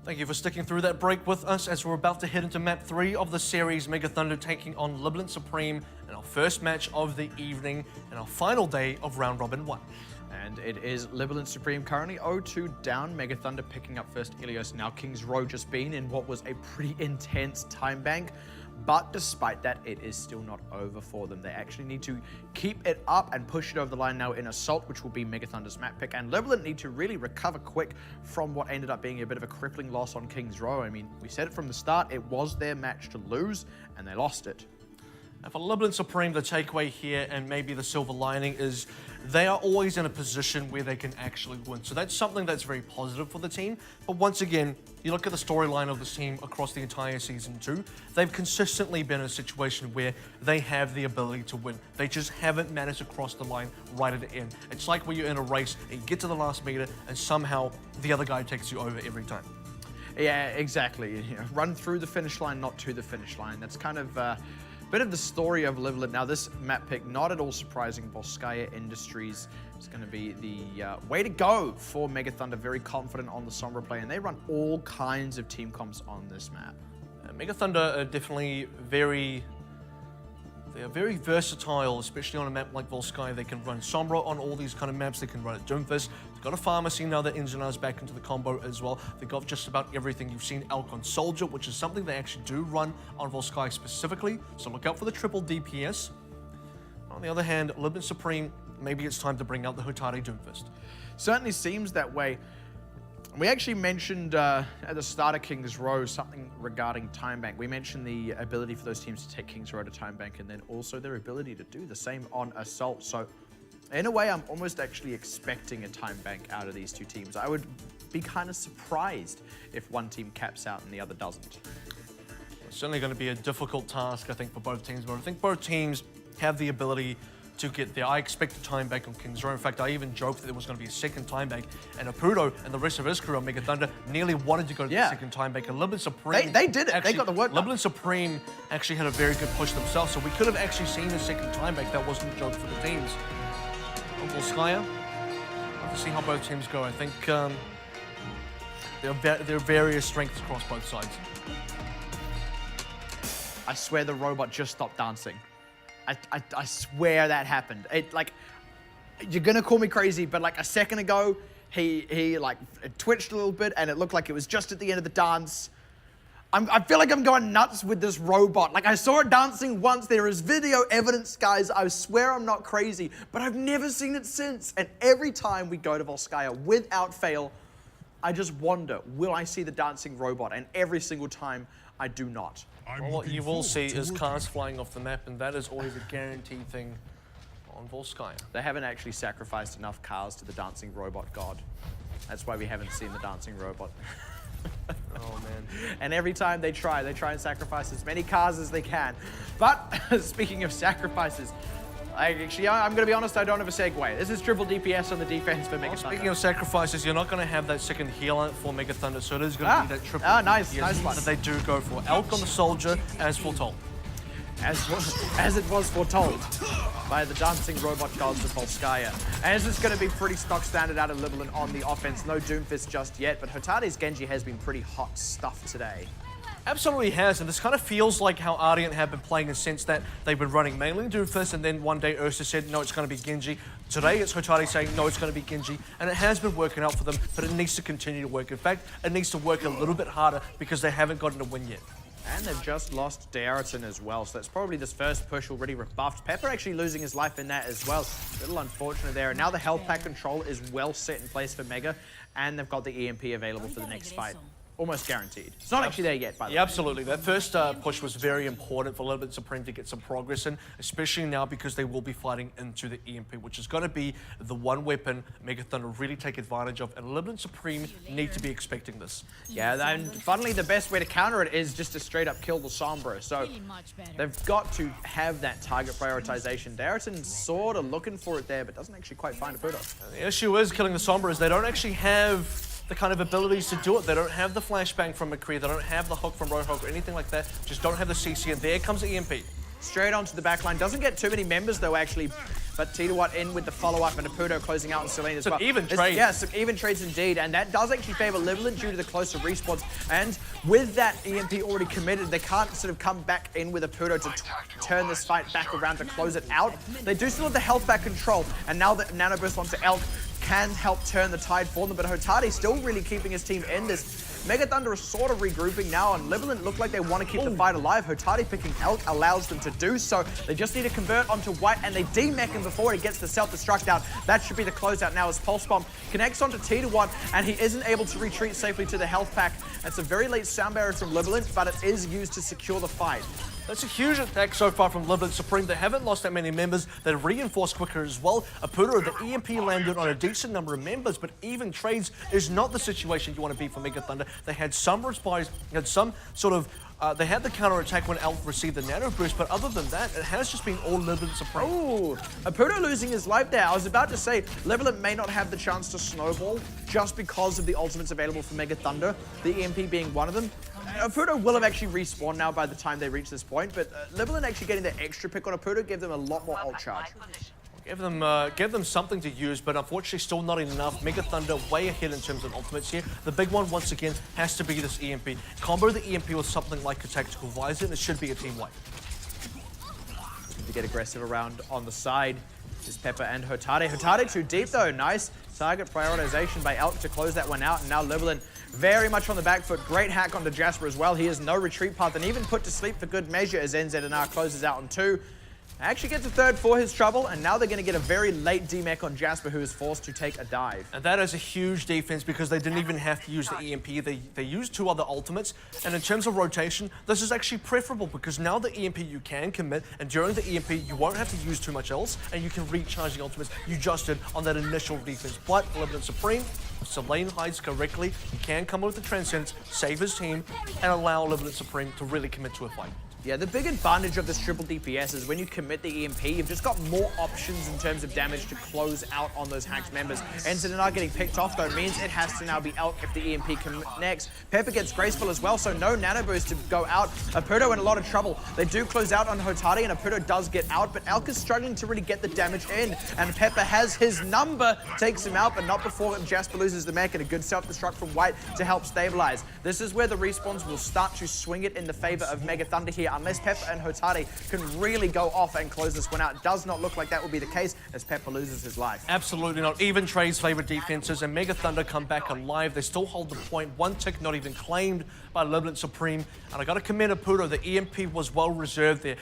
Thank you for sticking through that break with us as we're about to head into map 3 of the series. Mega Thunder taking on Libalent Supreme in our first match of the evening and our final day of round robin 1. And it is Libalent Supreme currently 0-2 down. Mega Thunder picking up first Ilios. Now King's Row just been in what was a pretty intense time bank. But despite that, it is still not over for them. They actually need to keep it up and push it over the line now in Assault, which will be Mega Thunder's map pick. And Libalent need to really recover quick from what ended up being a bit of a crippling loss on King's Row. I mean, we said it from the start, it was their match to lose, and they lost it. And for Libalent Supreme, the takeaway here and maybe the silver lining is they are always in a position where they can actually win. So that's something that's very positive for the team. But once again, you look at the storyline of this team across the entire season 2, they've consistently been in a situation where they have the ability to win. They just haven't managed to cross the line right at the end. It's like when you're in a race and you get to the last meter and somehow the other guy takes you over every time. Yeah, exactly. You know, run through the finish line, not to the finish line. That's kind of bit of the story of Libalent. Now this map pick, not at all surprising, Volskaya Industries is going to be the way to go for Mega Thunder. Very confident on the Sombra play, and they run all kinds of team comps on this map. Mega Thunder are definitely very versatile, especially on a map like Volskaya. They can run Sombra on all these kind of maps. They can run at Doomfist. They've got a Pharmacy now that Injanar's back into the combo as well. They've got just about everything. You've seen Elk on Soldier, which is something they actually do run on Volskaya specifically. So look out for the triple DPS. On the other hand, Libalent Supreme, maybe it's time to bring out the Hotari Doomfist. Certainly seems that way. We actually mentioned at the start of King's Row something regarding time bank. We mentioned the ability for those teams to take King's Row to time bank, and then also their ability to do the same on Assault. So in a way, I'm almost actually expecting a time bank out of these two teams. I would be kind of surprised if one team caps out and the other doesn't. It's certainly going to be a difficult task, I think, for both teams, but I think both teams have the ability to get there. I expect a time bank on King's Row. In fact, I even joked that there was going to be a second time bank, and Apudo and the rest of his crew on Mega Thunder nearly wanted to go to the second time bank, and Libalent Supreme... They did it. Actually, they got the work done. Libalent Supreme actually had a very good push themselves, so we could have actually seen the second time bank. That wasn't a joke for the teams. On Volskaya, we'll have to see how both teams go. I think there are various strengths across both sides. I swear the robot just stopped dancing. I swear that happened. You're gonna call me crazy, but like a second ago, he like twitched a little bit, and it looked like it was just at the end of the dance. I feel like I'm going nuts with this robot. Like I saw it dancing once. There is video evidence, guys. I swear I'm not crazy, but I've never seen it since. And every time we go to Volskaya, without fail, I just wonder, will I see the dancing robot? And every single time, I do not. Well, what you will see is cars flying off the map, and that is always a guaranteed thing on Volskaya. They haven't actually sacrificed enough cars to the dancing robot god. That's why we haven't seen the dancing robot. Oh, man. And every time they try and sacrifice as many cars as they can. But speaking of sacrifices, I'm going to be honest, I don't have a segue. This is triple DPS on the defense for Mega Thunder. Speaking of sacrifices, you're not going to have that second healer for Mega Thunder, so it is going to be that triple nice DPS one. that they do go for. Elk on the Soldier, as foretold. As it was foretold by the dancing robot gods of Volskaya. And this is going to be pretty stock standard out of Libalent on the offense. No Doomfist just yet, but Hotari's Genji has been pretty hot stuff today. Absolutely has, and this kind of feels like how Ardiant have been playing in the sense that they've been running mainly Doomfist, and then one day Ursa said, no, it's going to be Genji. Today it's Hotari saying, no, it's going to be Genji, and it has been working out for them, but it needs to continue to work. In fact, it needs to work a little bit harder because they haven't gotten a win yet. And they've just lost Deariton as well, so that's probably this first push already rebuffed. Pepper actually losing his life in that as well. A little unfortunate there. And now the health pack control is well set in place for Mega, and they've got the EMP available for the next fight. Almost guaranteed. It's not actually there yet, by the way. Yeah, absolutely. That first push was very important for Libalent Supreme to get some progress in, especially now because they will be fighting into the EMP, which is going to be the one weapon Mega Thunder really take advantage of, and Libalent Supreme need to be expecting this. Yeah, and funnily the best way to counter it is just to straight up kill the Sombra. So they've got to have that target prioritization. Deariton's sort of looking for it there, but doesn't actually quite find a put up. The issue is killing the Sombra is they don't actually have the kind of abilities to do it. They don't have the flashbang from McCree, they don't have the hook from Roadhog or anything like that, just don't have the CC, and there comes the EMP. Straight onto the back line. Doesn't get too many members though, actually. but T2 in with the follow-up and Apudo closing out on Selene as well. Some even trades. Yeah, some even trades indeed, and that does actually favor Libalent due to the closer respawns. And with that EMP already committed, they can't sort of come back in with Apudo to turn this fight back around to close it out. They do still have the health back control, and now that Nano Burst onto Elk can help turn the tide for them, but Hotade still really keeping his team in this. Mega Thunder is sort of regrouping now, and Libalent look like they want to keep the fight alive. Hotade picking Elk allows them to do so. They just need to convert onto White, and they demech him before he gets the self-destruct out. That should be the closeout now as Pulse Bomb connects onto T2, and he isn't able to retreat safely to the health pack. It's a very late sound barrier from Libalent, but it is used to secure the fight. That's a huge attack so far from Libalent Supreme. They haven't lost that many members. They're reinforced quicker as well. Apudo, the EMP landed on a decent number of members, but even trades is not the situation you want to be for Mega Thunder. They had some replies, had some sort of they had the counter-attack when Elk received the nano boost, but other than that, it has just been all Libalent Supreme. Ooh, Apudo losing his life there. I was about to say, Libalent may not have the chance to snowball just because of the ultimates available for Mega Thunder, the EMP being one of them. Apudo will have actually respawned now by the time they reach this point, but Libalent actually getting the extra pick on Apudo gave them a lot more ult charge. Give them something to use, but unfortunately still not enough. Mega Thunder way ahead in terms of ultimates here. The big one, once again, has to be this EMP. Combo the EMP with something like a tactical visor, and it should be a team wipe. To get aggressive around on the side is Pepper and Hotade. Hotade too deep though, nice target prioritization by Elk to close that one out, and now Libalent very much on the back foot. Great hack onto Jasper as well. He has no retreat path and even put to sleep for good measure as NZNR closes out on 2. Actually gets a third for his trouble, and now they're going to get a very late demech on Jasper, who is forced to take a dive. And that is a huge defense because they didn't even have to use the EMP. They used 2 other ultimates, and in terms of rotation, this is actually preferable because now the EMP you can commit, and during the EMP you won't have to use too much else, and you can recharge the ultimates you just did on that initial defense. But Libalent Supreme, if Selene hides correctly, he can come with the Transcendence, save his team, and allow Libalent Supreme to really commit to a fight. Yeah, the big advantage of this triple DPS is when you commit the EMP, you've just got more options in terms of damage to close out on those Hacks members. NZNR getting picked off, though, means it has to now be Elk if the EMP connects. Pepper gets graceful as well, so no nano boost to go out. Apudo in a lot of trouble. They do close out on Hotade, and Apudo does get out, but Elk is struggling to really get the damage in, and Pepper has his number, takes him out, but not before Jasper loses the mech, and a good self-destruct from White to help stabilize. This is where the respawns will start to swing it in the favor of Mega Thunder here, unless Pepper and Hotade can really go off and close this one out. It does not look like that will be the case as Pepper loses his life. Absolutely not. Even trades favor defenses, and Mega Thunder come back alive. They still hold the point. 1 tick not even claimed by Libalent Supreme. And I got to commend Apudo. The EMP was well reserved there.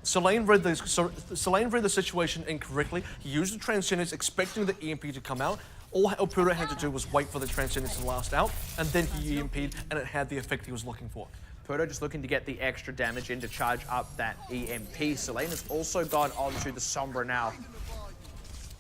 Selene read the situation incorrectly. He used the Transcendence expecting the EMP to come out. All Apudo had to do was wait for the Transcendence to last out, and then he EMP'd, and it had the effect he was looking for. Apudo just looking to get the extra damage in to charge up that EMP. Selene has also gone onto the Sombra now.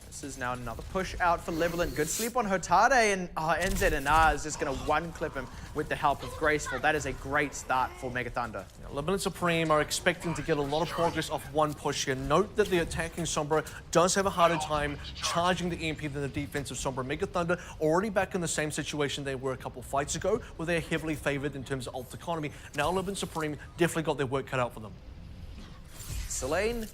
This is now another push out for Libalent. Good sleep on Hotade, and NZNR is just going to one-clip him with the help of Graceful. That is a great start for Mega Thunder. Libalent Supreme are expecting to get a lot of progress off 1 push here. Note that the attacking Sombra does have a harder time charging the EMP than the defensive Sombra. Mega Thunder already back in the same situation they were a couple fights ago, where they're heavily favored in terms of ult economy. Now Libalent Supreme definitely got their work cut out for them. Selene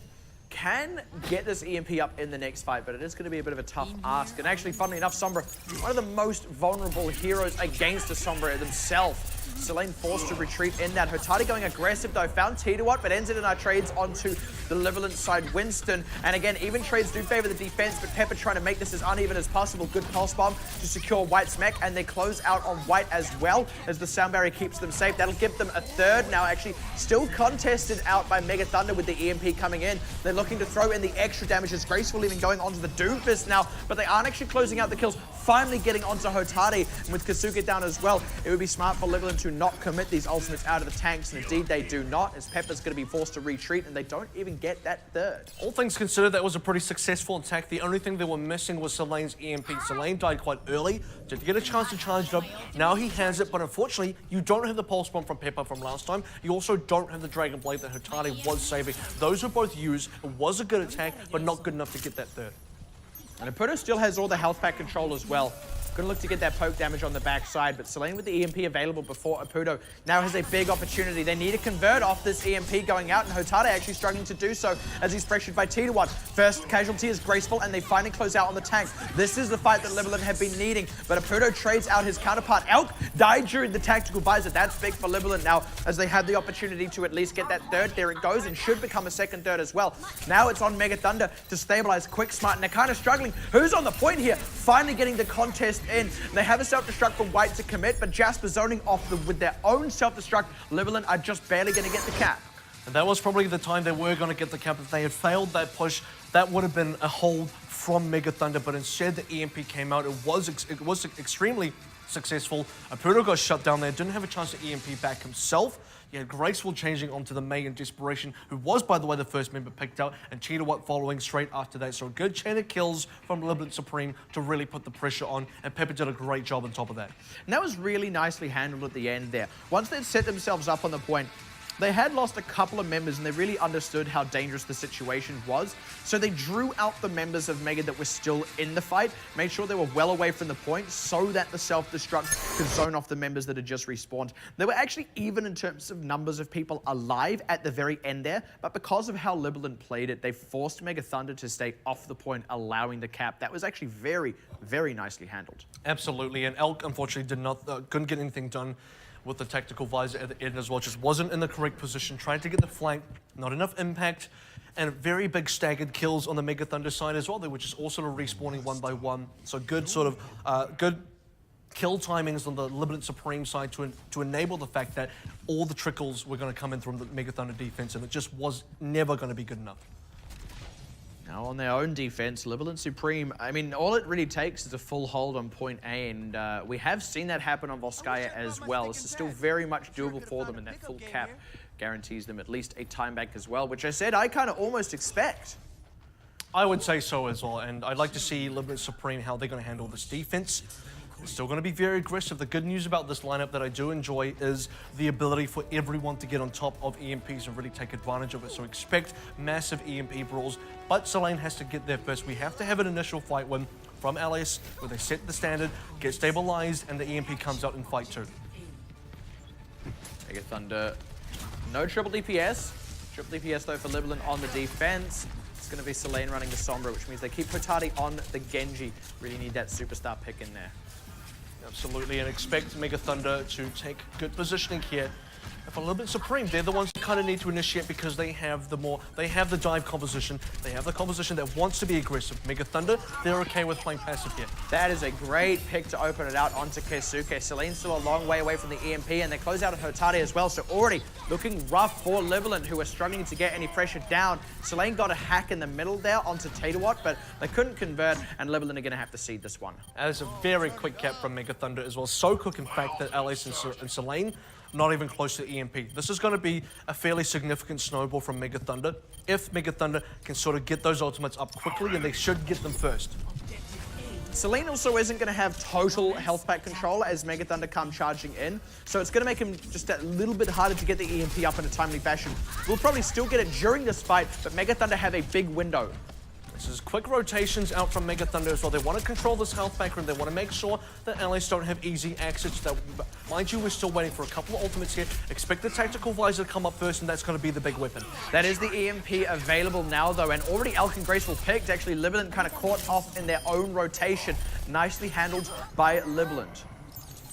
can get this EMP up in the next fight, but it is going to be a bit of a tough ask. And actually, funnily enough, Sombra, one of the most vulnerable heroes against the Sombra themselves. Selene forced to retreat in that. Hotade going aggressive though, found T2 but NZNR trades onto the Libalent side Winston. And again, even trades do favor the defense, but Pepper trying to make this as uneven as possible. Good pulse bomb to secure White's mech, and they close out on White as well as the sound barrier keeps them safe. That'll give them a third now, actually still contested out by Mega Thunder with the EMP coming in. They're looking to throw in the extra damage as Graceful even going onto the Doomfist now, but they aren't actually closing out the kills. Finally getting onto Hotade, and with Kasuga down as well, it would be smart for Libalent to not commit these ultimates out of the tanks, and indeed they do not, as Pepper's going to be forced to retreat, and they don't even get that third. All things considered, that was a pretty successful attack. The only thing they were missing was Selene's EMP. Selene died quite early, didn't get a chance to charge it up. Now he has it, but unfortunately, you don't have the pulse bomb from Pepper from last time. You also don't have the Dragon Blade that Hotade was saving. Those were both used. It was a good attack, but not good enough to get that third. And Apudo still has all the health pack control as well. Gonna look to get that poke damage on the backside, but Selene with the EMP available before Apudo now has a big opportunity. They need to convert off this EMP going out, and Hotade actually struggling to do so as he's pressured by T1. First casualty is Graceful, and they finally close out on the tank. This is the fight that Libalent have been needing, but Apudo trades out his counterpart. Elk died during the tactical visor. That's big for Libalent now, as they have the opportunity to at least get that third. There it goes, and should become a second third as well. Now it's on Mega Thunder to stabilize quick, smart, and they're kind of struggling. Who's on the point here? Finally getting the contest in. They have a self-destruct from White to commit, but Jasper zoning off with their own self-destruct. Libalent are just barely going to get the cap. And that was probably the time they were going to get the cap. If they had failed that push, that would have been a hold from Mega Thunder, but instead the EMP came out. It was extremely successful. Apudo got shut down there, didn't have a chance to EMP back himself. You had Graceful changing onto the May in Desperation, who was, by the way, the first member picked out, and Cheetah following straight after that. So a good chain of kills from Libalent Supreme to really put the pressure on, and Pepper did a great job on top of that. And that was really nicely handled at the end there. Once they'd set themselves up on the point, they had lost a couple of members, and they really understood how dangerous the situation was. So they drew out the members of Mega that were still in the fight, made sure they were well away from the point so that the self-destruct could zone off the members that had just respawned. They were actually even in terms of numbers of people alive at the very end there, but because of how Libalent played it, they forced Mega Thunder to stay off the point, allowing the cap. That was actually very, very nicely handled. Absolutely, and Elk unfortunately couldn't get anything done with the tactical visor at the end as well. Just wasn't in the correct position, tried to get the flank, not enough impact, and very big staggered kills on the Mega Thunder side as well. They were just all sort of respawning one by one. So good sort of, good kill timings on the Libalent Supreme side to enable the fact that all the trickles were going to come in from the Mega Thunder defense, and it just was never going to be good enough. Now on their own defense, Libalent Supreme, I mean, all it really takes is a full hold on point A, and we have seen that happen on Volskaya as well. This is still very much doable for them, and that full cap guarantees them at least a time bank as well, which I said I kind of almost expect. I would say so as well, and I'd like to see Libalent Supreme, how they're going to handle this defense. It's still going to be very aggressive. The good news about this lineup that I do enjoy is the ability for everyone to get on top of EMPs and really take advantage of it. So expect massive EMP brawls, but Selene has to get there first. We have to have an initial fight win from LS where they set the standard, get stabilized, and the EMP comes out in fight 2. Mega Thunder, no triple DPS. Triple DPS though for Libalent on the defense. It's going to be Selene running the Sombra, which means they keep Hotade on the Genji. Really need that superstar pick in there. Absolutely, and expect Mega Thunder to take good positioning here. For Libalent Supreme, they're the ones who kind of need to initiate because they have the dive composition. They have the composition that wants to be aggressive. Mega Thunder, they're okay with playing passive here. That is a great pick to open it out onto Keisuke. Selene's still a long way away from the EMP, and they close out at Hotade as well. So already looking rough for Libalent, who are struggling to get any pressure down. Selene got a hack in the middle there onto Tatawat, but they couldn't convert, and Libalent are going to have to cede this one. That is a very quick cap from Mega Thunder as well. So quick, in fact, that LS and Selene not even close to EMP. This is going to be a fairly significant snowball from Mega Thunder. If Mega Thunder can sort of get those ultimates up quickly, and they should get them first. Selene also isn't going to have total health pack control as Mega Thunder come charging in, so it's going to make him just a little bit harder to get the EMP up in a timely fashion. We'll probably still get it during this fight, but Mega Thunder have a big window. This is quick rotations out from Mega Thunder as well. They want to control this health back room. They want to make sure that LS don't have easy exits. That, mind you, we're still waiting for a couple of ultimates here. Expect the tactical visor to come up first, and that's going to be the big weapon. That is the EMP available now, though, and already Elk and Graceful picked. Actually, Libalent kind of caught off in their own rotation. Nicely handled by Libalent.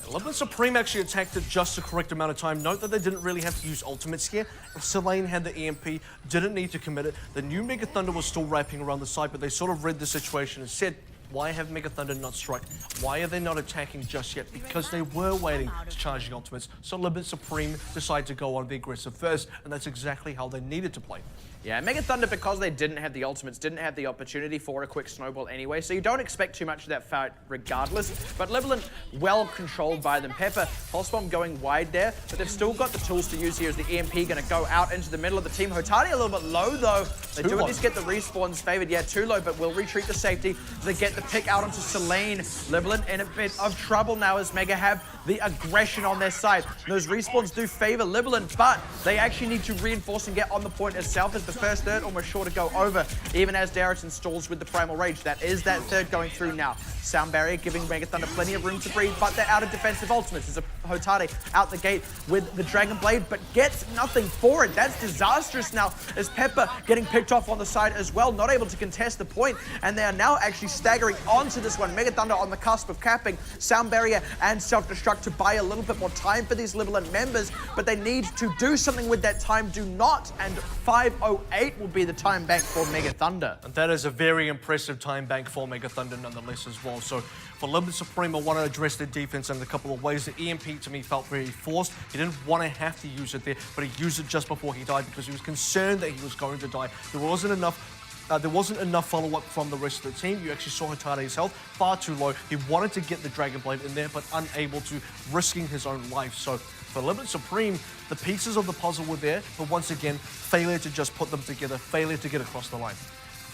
Libalent Supreme actually attacked at just the correct amount of time. Note that they didn't really have to use ultimates here. If Selene had the EMP, didn't need to commit it. The new Mega Thunder was still wrapping around the side, but they sort of read the situation and said, why have Mega Thunder not struck? Why are they not attacking just yet? Because they were waiting to charge the ultimates. So Libalent Supreme decided to go on the aggressive first, and that's exactly how they needed to play. Yeah, Mega Thunder, because they didn't have the ultimates, didn't have the opportunity for a quick snowball anyway, so you don't expect too much of that fight regardless. But Libalent, well controlled by them. Pepper, Pulse Bomb going wide there, but they've still got the tools to use here as the EMP going to go out into the middle of the team. Hotade a little bit low though. They do at least get the respawns favored. Yeah, too low, but will retreat to safety. They get the pick out onto Selene. Libalent in a bit of trouble now as Mega have the aggression on their side. Those respawns do favor Libalent, but they actually need to reinforce and get on the point itself as the the first third almost sure to go over, even as Darrett installs with the Primal Rage. That is that third going through now. Sound Barrier giving Mega Thunder plenty of room to breathe, but they're out of defensive ultimates. There's a Hotade out the gate with the Dragon Blade, but gets nothing for it. That's disastrous now, as Pepper getting picked off on the side as well, not able to contest the point, and they are now actually staggering onto this one. Mega Thunder on the cusp of capping. Sound Barrier and Self-Destruct to buy a little bit more time for these Libalent members, but they need to do something with that time. Do not, and 5:08 will be the time bank for Mega Thunder. And that is a very impressive time bank for Mega Thunder nonetheless as well. So for Libalent Supreme, I want to address their defense in a couple of ways. The EMP to me felt very forced. He didn't want to have to use it there, but he used it just before he died because he was concerned that he was going to die. There wasn't enough follow-up from the rest of the team. You actually saw Hotade's health far too low. He wanted to get the Dragon Blade in there, but unable to, risking his own life. So for Libalent Supreme, the pieces of the puzzle were there, but once again, failure to just put them together, failure to get across the line.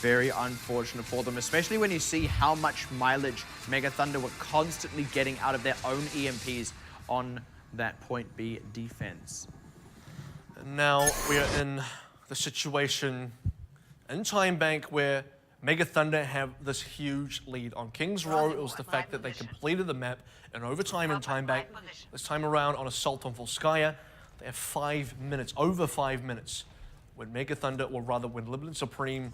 Very unfortunate for them, especially when you see how much mileage Mega Thunder were constantly getting out of their own EMPs on that point B defense. And now we are in the situation in Time Bank where Mega Thunder have this huge lead on Kings Row. It was the fact that they completed the map in overtime in Time Bank. This time around on Assault on Volskaya, they have 5 minutes, over 5 minutes, when Mega Thunder, or rather when Libalent Supreme,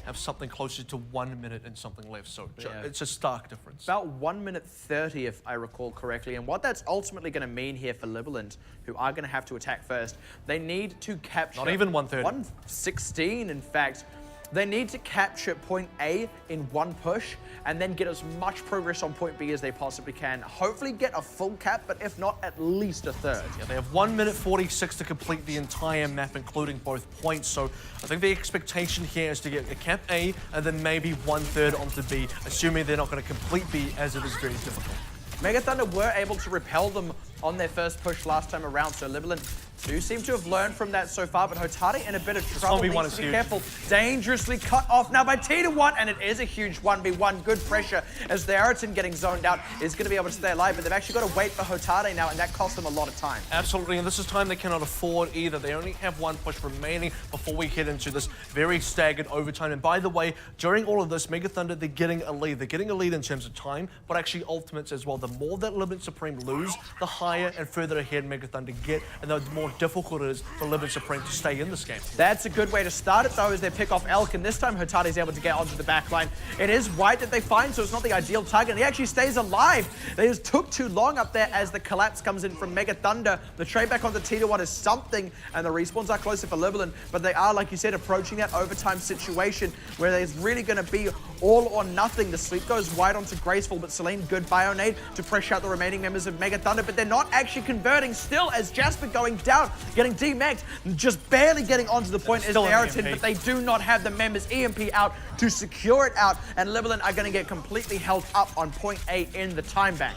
have something closer to 1 minute and something left. So it's a stark difference. About 1 minute 30, if I recall correctly. And what that's ultimately going to mean here for Libalent, who are going to have to attack first, they need to capture... Not even 1:30. 1:16, in fact. They need to capture point A in one push and then get as much progress on point B as they possibly can. Hopefully get a full cap, but if not, at least a third. Yeah, they have 1 minute 46 to complete the entire map, including both points. So I think the expectation here is to get a cap A and then maybe 1/3 onto B, assuming they're not going to complete B, as it is very difficult. Mega Thunder were able to repel them on their first push last time around, so Libalent do seem to have learned from that so far, but Hotade in a bit of trouble. 1v1 needs is to be huge. careful. Dangerously cut off now by T1, and it is a huge 1v1. Good pressure as the Ariton getting zoned out is going to be able to stay alive, but they've actually got to wait for Hotade now, and that costs them a lot of time. Absolutely, and this is time they cannot afford either. They only have one push remaining before we head into this very staggered overtime. And by the way, during all of this, Mega Thunder, they're getting a lead. They're getting a lead in terms of time, but actually ultimates as well. The more that Libalent Supreme lose, the higher and further ahead Mega Thunder get, and the more difficult it is for Libalent Supreme to stay in this game. That's a good way to start it, though, as they pick off Elk, and this time Hotade is able to get onto the back line. It is White that they find, so it's not the ideal target, and he actually stays alive. They just took too long up there as the collapse comes in from Mega Thunder. The trade back onto T1 is something, and the respawns are closer for Libalent, but they are, like you said, approaching that overtime situation where there's really going to be all or nothing. The sleep goes White onto Graceful, but Celine, good Bionade to pressure out the remaining members of Mega Thunder, but they're not actually converting still, as Jasper going down, getting demexed, just barely getting onto the point as Ariton, but they do not have the members EMP out to secure it out, and Libalent are going to get completely held up on point A in the time bank.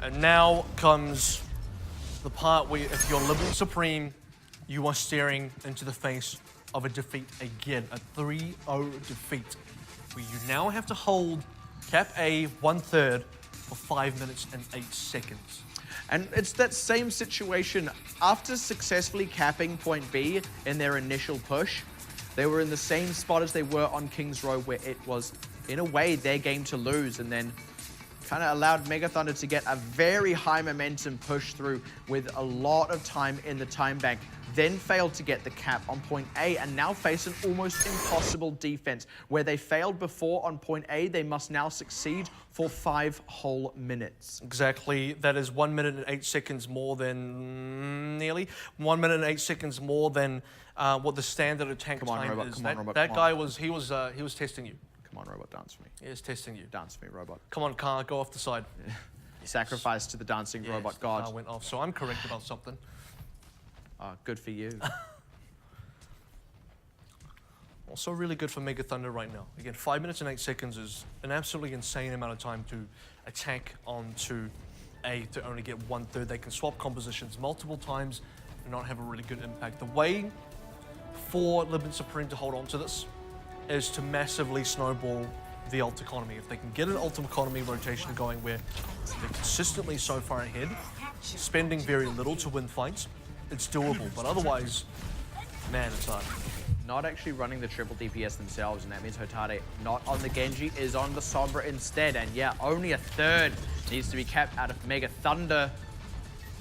And now comes the part where if you're Libalent Supreme, you are staring into the face of a defeat again, a 3-0 defeat, where you now have to hold cap A 1/3 for 5 minutes and 8 seconds. And it's that same situation. After successfully capping point B in their initial push, they were in the same spot as they were on Kings Row, where it was, in a way, their game to lose, and then kind of allowed Mega Thunder to get a very high momentum push through with a lot of time in the time bank. Then failed to get the cap on point A, and now face an almost impossible defense. Where they failed before on point A, they must now succeed for 5 whole minutes. Exactly. That is 1 minute and 8 seconds more than, nearly 1 minute and 8 seconds more than what the standard attack time is. That guy was, he was testing you. Come on, Robot, dance for me. He is testing you. Dance for me, Robot. Come on, car, go off the side. Sacrifice to the dancing robot god. Car went off, so I'm correct about something. Oh, good for you. Also really good for Mega Thunder right now. Again, 5 minutes and 8 seconds is an absolutely insane amount of time to attack onto A to only get 1/3. They can swap compositions multiple times and not have a really good impact. The way for Libalent Supreme to hold on to this is to massively snowball the ult economy. If they can get an ult economy rotation going where they're consistently so far ahead, spending very little to win fights, it's doable. But otherwise, man, it's hard. not actually running the triple DPS themselves, and that means Hotade not on the Genji, is on the Sombra instead. And yeah, only a third needs to be capped out of Mega Thunder.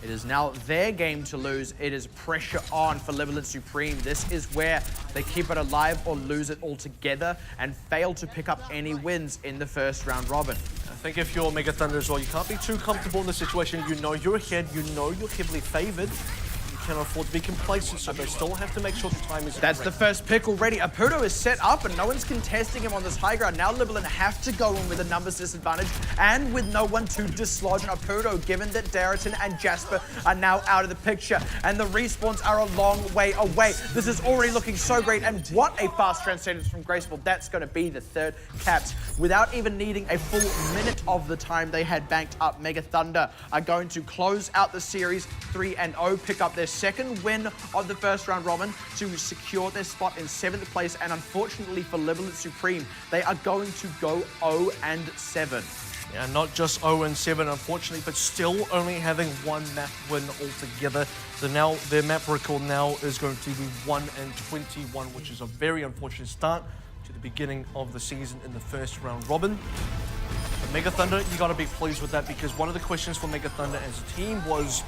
It is now their game to lose. It is pressure on for Libalent Supreme. This is where they keep it alive or lose it altogether and fail to pick up any wins in the first round robin. I think if you're Mega Thunder as well, you can't be too comfortable in the situation. You know you're ahead, you know you're heavily favored. You cannot afford to be complacent, so they still have to make sure the time is That's correct. the first pick already. Apudo is set up and no one's contesting him on this high ground. Now Libalent have to go in with a numbers disadvantage and with no one to dislodge Apudo, given that Darrington and Jasper are now out of the picture. And the respawns are a long way away. This is already looking so great. And what a fast transcendence from Graceful. That's going to be the third caps. Without even needing a full minute of the time they had banked up, Mega Thunder are going to close out the series 3-0, pick up their second win of the first round robin to secure their spot in 7th place. And unfortunately for Libalent Supreme, they are going to go 0-7. Yeah, not just 0-7, unfortunately, but still only having one map win altogether. So now their map record now is going to be 1-21, which is a very unfortunate start to the beginning of the season in the first round robin. But Mega Thunder, you got to be pleased with that, because one of the questions for Mega Thunder as a team was,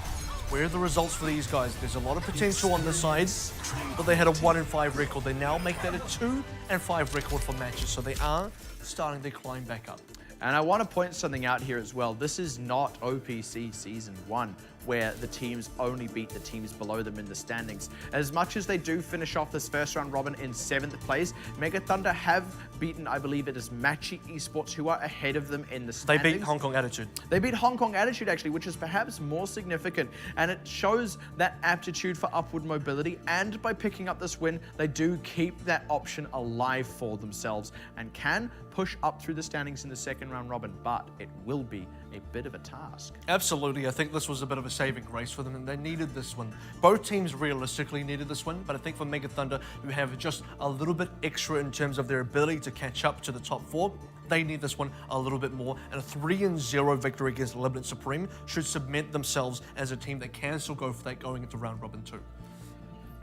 where are the results for these guys? There's a lot of potential on the sides, but they had a 1-5 record. They now make that a 2-5 record for matches, so they are starting to climb back up. And I want to point something out here as well. This is not OPC Season 1, where the teams only beat the teams below them in the standings. As much as they do finish off this first round robin in 7th place, Mega Thunder have beaten, I believe it is Matchy Esports, who are ahead of them in the They standings. beat Hong Kong Attitude. They beat Hong Kong Attitude, actually, which is perhaps more significant. And it shows that aptitude for upward mobility. And by picking up this win, they do keep that option alive for themselves and can push up through the standings in the second round robin. But it will be a bit of a task. Absolutely. I think this was a bit of a saving grace for them, and they needed this one. Both teams realistically needed this one, but I think for Mega Thunder, who have just a little bit extra in terms of their ability to catch up to the top 4, they need this one a little bit more. And a 3-0 victory against Libalent Supreme should cement themselves as a team that can still go for that going into round robin 2.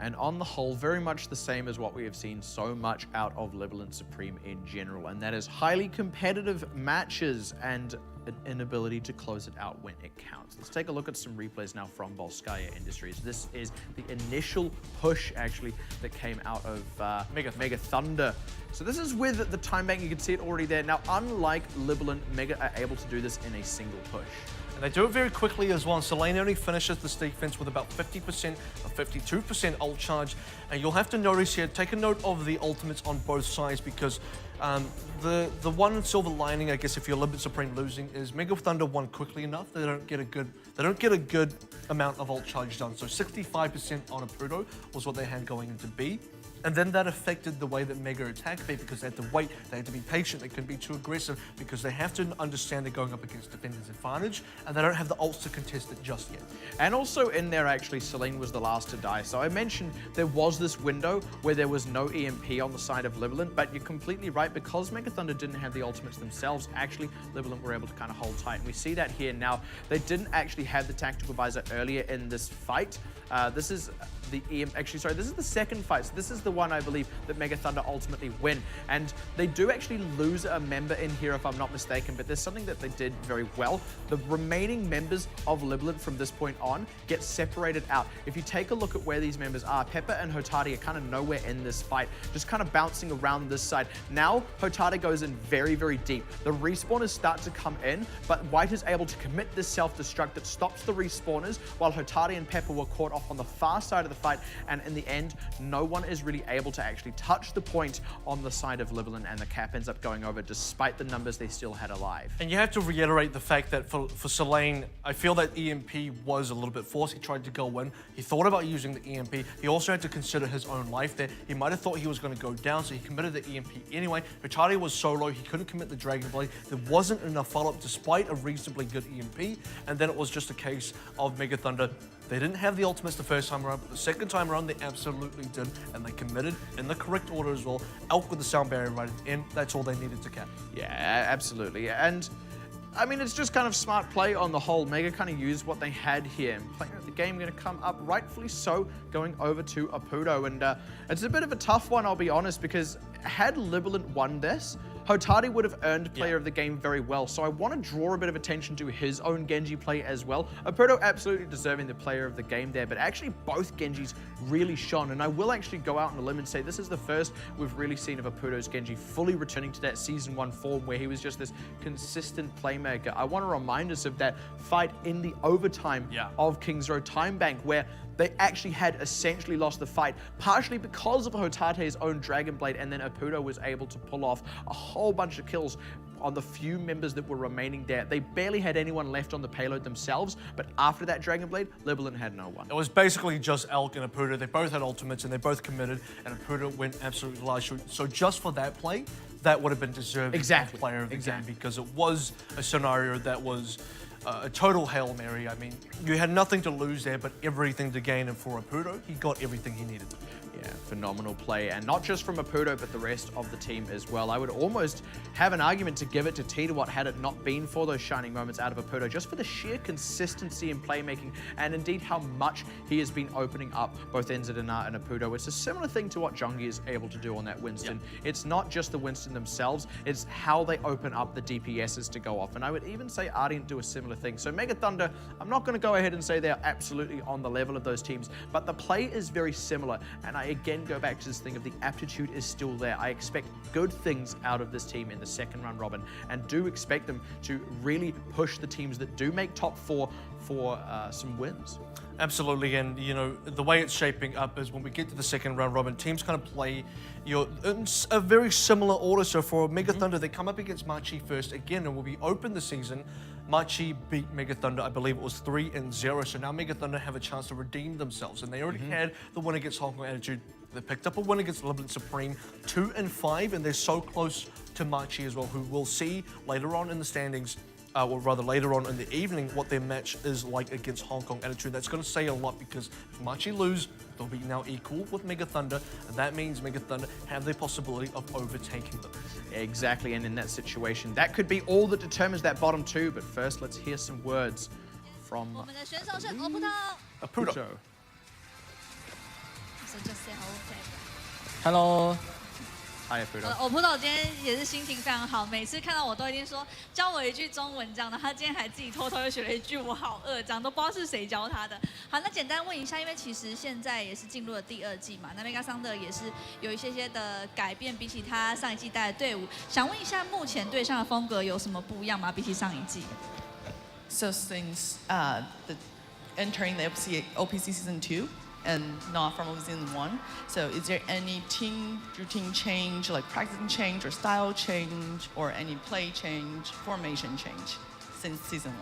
And on the whole, very much the same as what we have seen so much out of Libalent Supreme in general, and that is highly competitive matches and an inability to close it out when it counts. Let's take a look at some replays now from Volskaya Industries. This is the initial push, actually, that came out of Mega Thunder. So this is with the time bank. You can see it already there. Now, unlike Libalent, Mega are able to do this in a single push. And they do it very quickly as well. Selene only finishes this defense with about 50% or 52% ult charge. And you'll have to notice here, take a note of the ultimates on both sides, because the one silver lining, I guess, if you're Libalent Supreme losing, is Mega Thunder won quickly enough. They don't get a good amount of ult charge done. So 65% on Apudo was what they had going into B. And then that affected the way that Mega attacked B, because they had to wait, they had to be patient, they couldn't be too aggressive, because they have to understand they're going up against defenders' advantage, and they don't have the ults to contest it just yet. And also in there, actually, Selene was the last to die. So I mentioned there was this window where there was no EMP on the side of Libalent, but you're completely right, because Mega Thunder didn't have the ultimates themselves, actually, Libalent were able to kind of hold tight. And we see that here now. They didn't actually have the tactical visor earlier in this fight. This is the this is the second fight. So this is the one, I believe, that Mega Thunder ultimately win. And they do actually lose a member in here, if I'm not mistaken, but there's something that they did very well. The remaining members of Libalent from this point on get separated out. If you take a look at where these members are, Pepper and Hotade are kind of nowhere in this fight, just kind of bouncing around this side. Now, Hotade goes in very, very deep. The respawners start to come in, but White is able to commit this self-destruct that stops the respawners, while Hotade and Pepper were caught off on the far side of the fight, and in the end, no one is really able to actually touch the point on the side of Libalent, and the cap ends up going over despite the numbers they still had alive. And you have to reiterate the fact that for Selene, I feel that EMP was a little bit forced. He tried to go in. He thought about using the EMP. He also had to consider his own life there. He might have thought he was going to go down, so he committed the EMP anyway. Hotade was solo. He couldn't commit the Dragon Blade. There wasn't enough follow-up despite a reasonably good EMP. And then it was just a case of Mega Thunder. They didn't have the ultimates the first time around, but the second time around, they absolutely did. And they committed in the correct order as well. Elk with the sound barrier right at the end. That's all they needed to cap. Yeah, absolutely. And I mean, it's just kind of smart play on the whole. Mega kind of used what they had here. Player of the game going to come up, rightfully so, going over to Apudo. And it's a bit of a tough one, I'll be honest, because had Libalent won this, Hotade would have earned player of the game very well. So I want to draw a bit of attention to his own Genji play as well. Apudo absolutely deserving the player of the game there, but actually both Genjis really shone. And I will actually go out on a limb and say this is the first we've really seen of Apudo's Genji fully returning to that Season 1 form where he was just this consistent playmaker. I want to remind us of that fight in the overtime of Kings Row Time Bank where they actually had essentially lost the fight, partially because of Hotate's own Dragon Blade, and then Apudo was able to pull off a whole bunch of kills on the few members that were remaining there. They barely had anyone left on the payload themselves, but after that Dragon Blade, Libalent had no one. It was basically just Elk and Apudo. They both had ultimates and they both committed, and Apudo went absolutely large. So just for that play, that would have been deserved player of the game because it was a scenario that was a total Hail Mary. I mean, you had nothing to lose there, but everything to gain. And for Apudo, he got everything he needed. Yeah, phenomenal play. And not just from Apudo, but the rest of the team as well. I would almost have an argument to give it to Tidawat had it not been for those shining moments out of Apudo, just for the sheer consistency in playmaking and indeed how much he has been opening up both Enzidana and Apudo. It's a similar thing to what Jongi is able to do on that Winston. It's not just the Winston themselves, it's how they open up the DPSs to go off. And I would even say Ardent do a similar thing. So Mega Thunder, I'm not going to go ahead and say they're absolutely on the level of those teams, but the play is very similar. And I again go back to this thing of the aptitude is still there. I expect good things out of this team in the second round robin and do expect them to really push the teams that do make top 4 for some wins. Absolutely, and you know, the way it's shaping up is when we get to the second round robin, teams kind of play in a very similar order. So for Mega Thunder, they come up against Machi first again, and will be open the season. Machi beat Mega Thunder, I believe it was 3-0. So now Mega Thunder have a chance to redeem themselves, and they already had the win against Hong Kong Attitude. They picked up a win against Libalent Supreme, 2-5, and they're so close to Machi as well, who we'll see later on in the standings. Or rather later on in the evening, what their match is like against Hong Kong Attitude. That's going to say a lot because if Machi lose, they'll be now equal with Mega Thunder, and that means Mega Thunder have the possibility of overtaking them. Exactly, and in that situation, that could be all that determines that bottom 2, but first let's hear some words from 我们的选手是 Apudo。 Apudo. So just say hello. Hello. Hi, Apudo. Apudo 今天也是心情非常好，每次看到我都一定说教我一句中文这样的。他今天还自己偷偷又学了一句我好饿，这样都不知道是谁教他的。好，那简单问一下，因为其实现在也是进入了第2季嘛，那 Mega Thunder 也是有一些的改变，比起他上一季带的队伍，想问一下目前队上的风格有什么不一样吗？比起上一季？ So since entering the OPC Season 2 and not from Season 1, so is there any team routine change, like practicing change or style change, or any play change, formation change since Season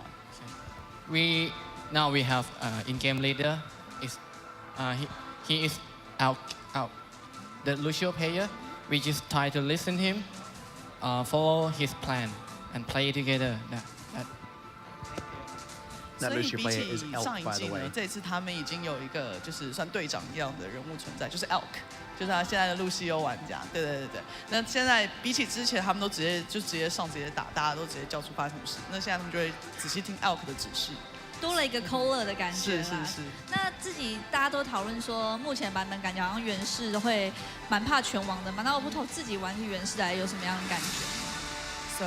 1? Now we have in-game leader. He is out. The Lucio player. We just try to listen him, follow his plan, and play together. That 所以 Lucio 比 player is 起 Elk, 上一 by 季 the way. 呢，这次他们已经有一个就是算队长一样的人物存在，就是 Elk， 就是他现在的露西欧玩家。对。那现在比起之前，他们都直接上直接打，大家都直接叫出发生什么事。那现在他们就会仔细听 Elk 的指示。多了一个 Coler 的感觉啦。是。那自己大家都讨论说，目前版本感觉好像原氏会蛮怕拳王的嘛。那Apudo自己玩起原氏来有什么样的感觉 So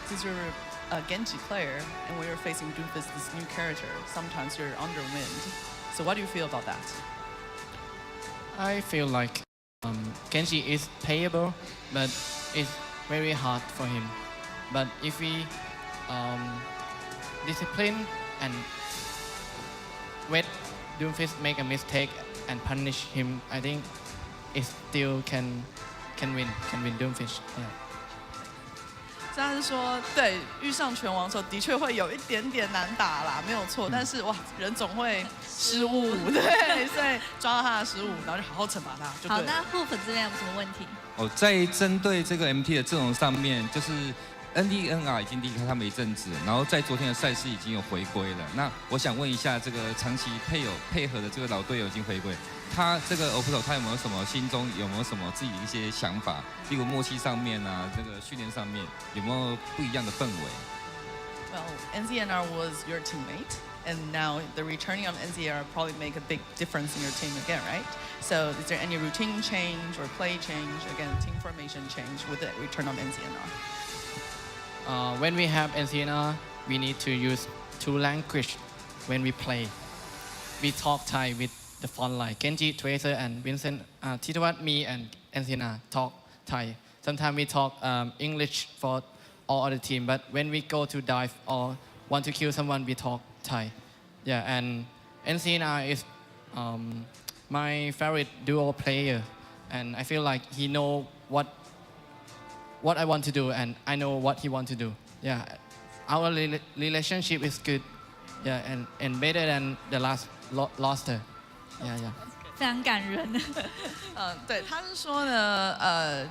since you're a Genji player and when you're facing Doomfist, this new character, sometimes you're underwind. So what do you feel about that? I feel like Genji is playable, but it's very hard for him. But if we discipline and let Doomfist make a mistake and punish him, I think it still can win Doomfist. Yeah. 这样是说，对，遇上拳王的时候的确会有一点点难打啦，没有错。但是哇，人总会失误，对，所以抓到他的失误，然后就好好惩罚他，就对了。好，那护粉这边有什么问题？在针对这个 MT 的阵容上面，就是 NDNR 已经离开他们一阵子，然后在昨天的赛事已经有回归了。那我想问一下，这个长期配合的这个老队友已经回归，他这个 Apudo 他有没有什么心中有没有什么自己的一些想法？例如默契上面啊，这个训练上面有没有不一样的氛围 Well, NZNR was your teammate, and now the returning of NZNR probably make a big difference in your team again, right? So is there any routine change or play change, again, team formation change with the return of NZNR? When we have NCNR, we need to use two language when we play. We talk Thai with the front line. Kenji, Tracer, and Vincent, Titawat, me, and NCNR talk Thai. Sometimes we talk English for all other team, but when we go to dive or want to kill someone, we talk Thai. Yeah, and NCNR is my favorite duo player, and I feel like he know what I want to do, and I know what he want to do. Yeah, our relationship is good. Yeah, and better than the last roster. Yeah, yeah. 非常感人。对，他是说呢，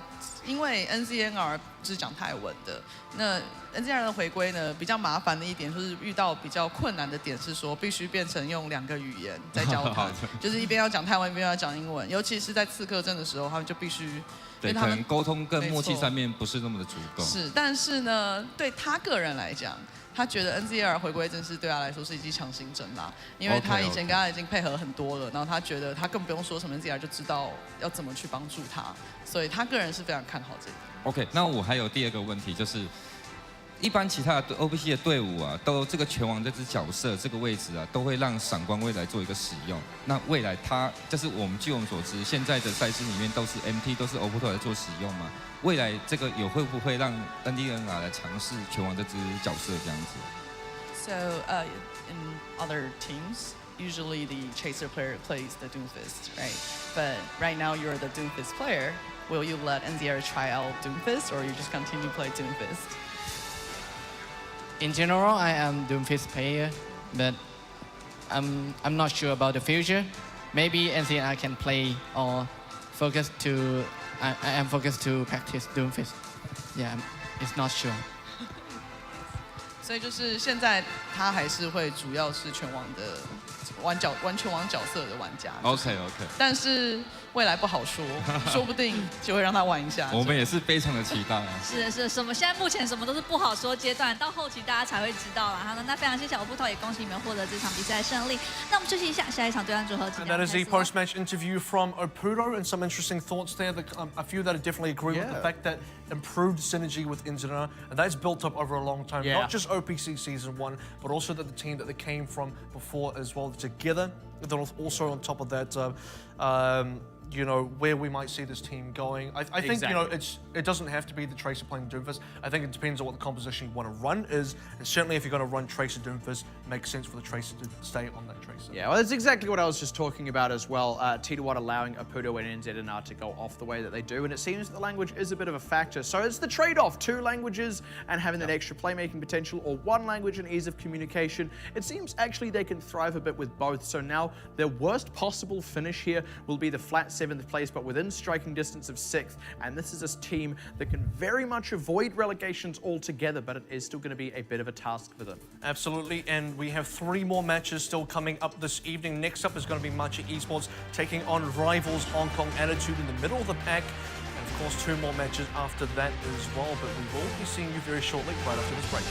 因为 NCNR 是讲泰文的，那 NCNR 的回归呢，比较麻烦的一点就是遇到比较困难的点是说，必须变成用2个语言在交谈，就是一边要讲泰文，一边要讲英文，尤其是在刺客阵的时候，他们就必须。对，可能沟通跟默契上面不是那么的足够。是，但是呢，对他个人来讲，他觉得 NZR 回归真是对他来说是一剂强心针啦，因为他以前跟他已经配合很多了，然后他觉得他更不用说什么 NZR 就知道要怎么去帮助他，所以他个人是非常看好这一点。OK， 那我还有第二个问题就是。一般其他的 OPC 的队伍啊，都这个拳王这支角色这个位置啊，都会让闪光位来做一个使用。那未来他就是据我们所知，现在的赛事里面都是 MT 都是 OPTO 来做使用嘛。未来这个会不会让 NDNR 来尝试拳王这支角色这样子 ？So in other teams, usually the chaser player plays the Doomfist, right? But right now you're the Doomfist player. Will you let NZR try out Doomfist, or you just continue play Doomfist? In general, I am Doomfist player, but I'm not sure about the future. Maybe NCNR can play or focus to. I am focused to practice Doomfist. Yeah, it's not sure. 所以就是现在他还是会主要是拳王的玩拳王角色的玩家。OK。但是未来不好说，说不定就会让他玩一下。我们也是非常的期待啊。是，什么现在目前什么都是不好说阶段，到后期大家才会知道啦。好，那非常谢谢OPTO，也恭喜你们获得这场比赛胜利。那我们休息一下，下一场对战组合。And that is the post-match interview from OPTO, and some interesting thoughts there. A few that I definitely agree with the fact that improved synergy with NZNR, and that's built up over a long time. Not just OPC Season 1, but also the team that they came from before as well together. And then also on top of that, you know, where we might see this team going. I think, you know, it doesn't have to be the Tracer playing Doomfist. I think it depends on what the composition you want to run is. And certainly if you're going to run Tracer Doomfist, it makes sense for the Tracer to stay on that Tracer. Yeah, well, that's exactly what I was just talking about as well. Titawat allowing OPTO and NZNR to go off the way that they do. And it seems that the language is a bit of a factor. So it's the trade-off, 2 languages and having that extra playmaking potential, or 1 language and ease of communication. It seems actually they can thrive a bit with both. So now their worst possible finish here will be the flat 7th place, but within striking distance of 6th. And this is a team that can very much avoid relegations altogether, but it is still going to be a bit of a task for them. Absolutely, and we have 3 more matches still coming up this evening. Next up is going to be Matcha Esports taking on rivals Hong Kong Attitude in the middle of the pack. And of course, 2 more matches after that as well, but we will be seeing you very shortly right after this break.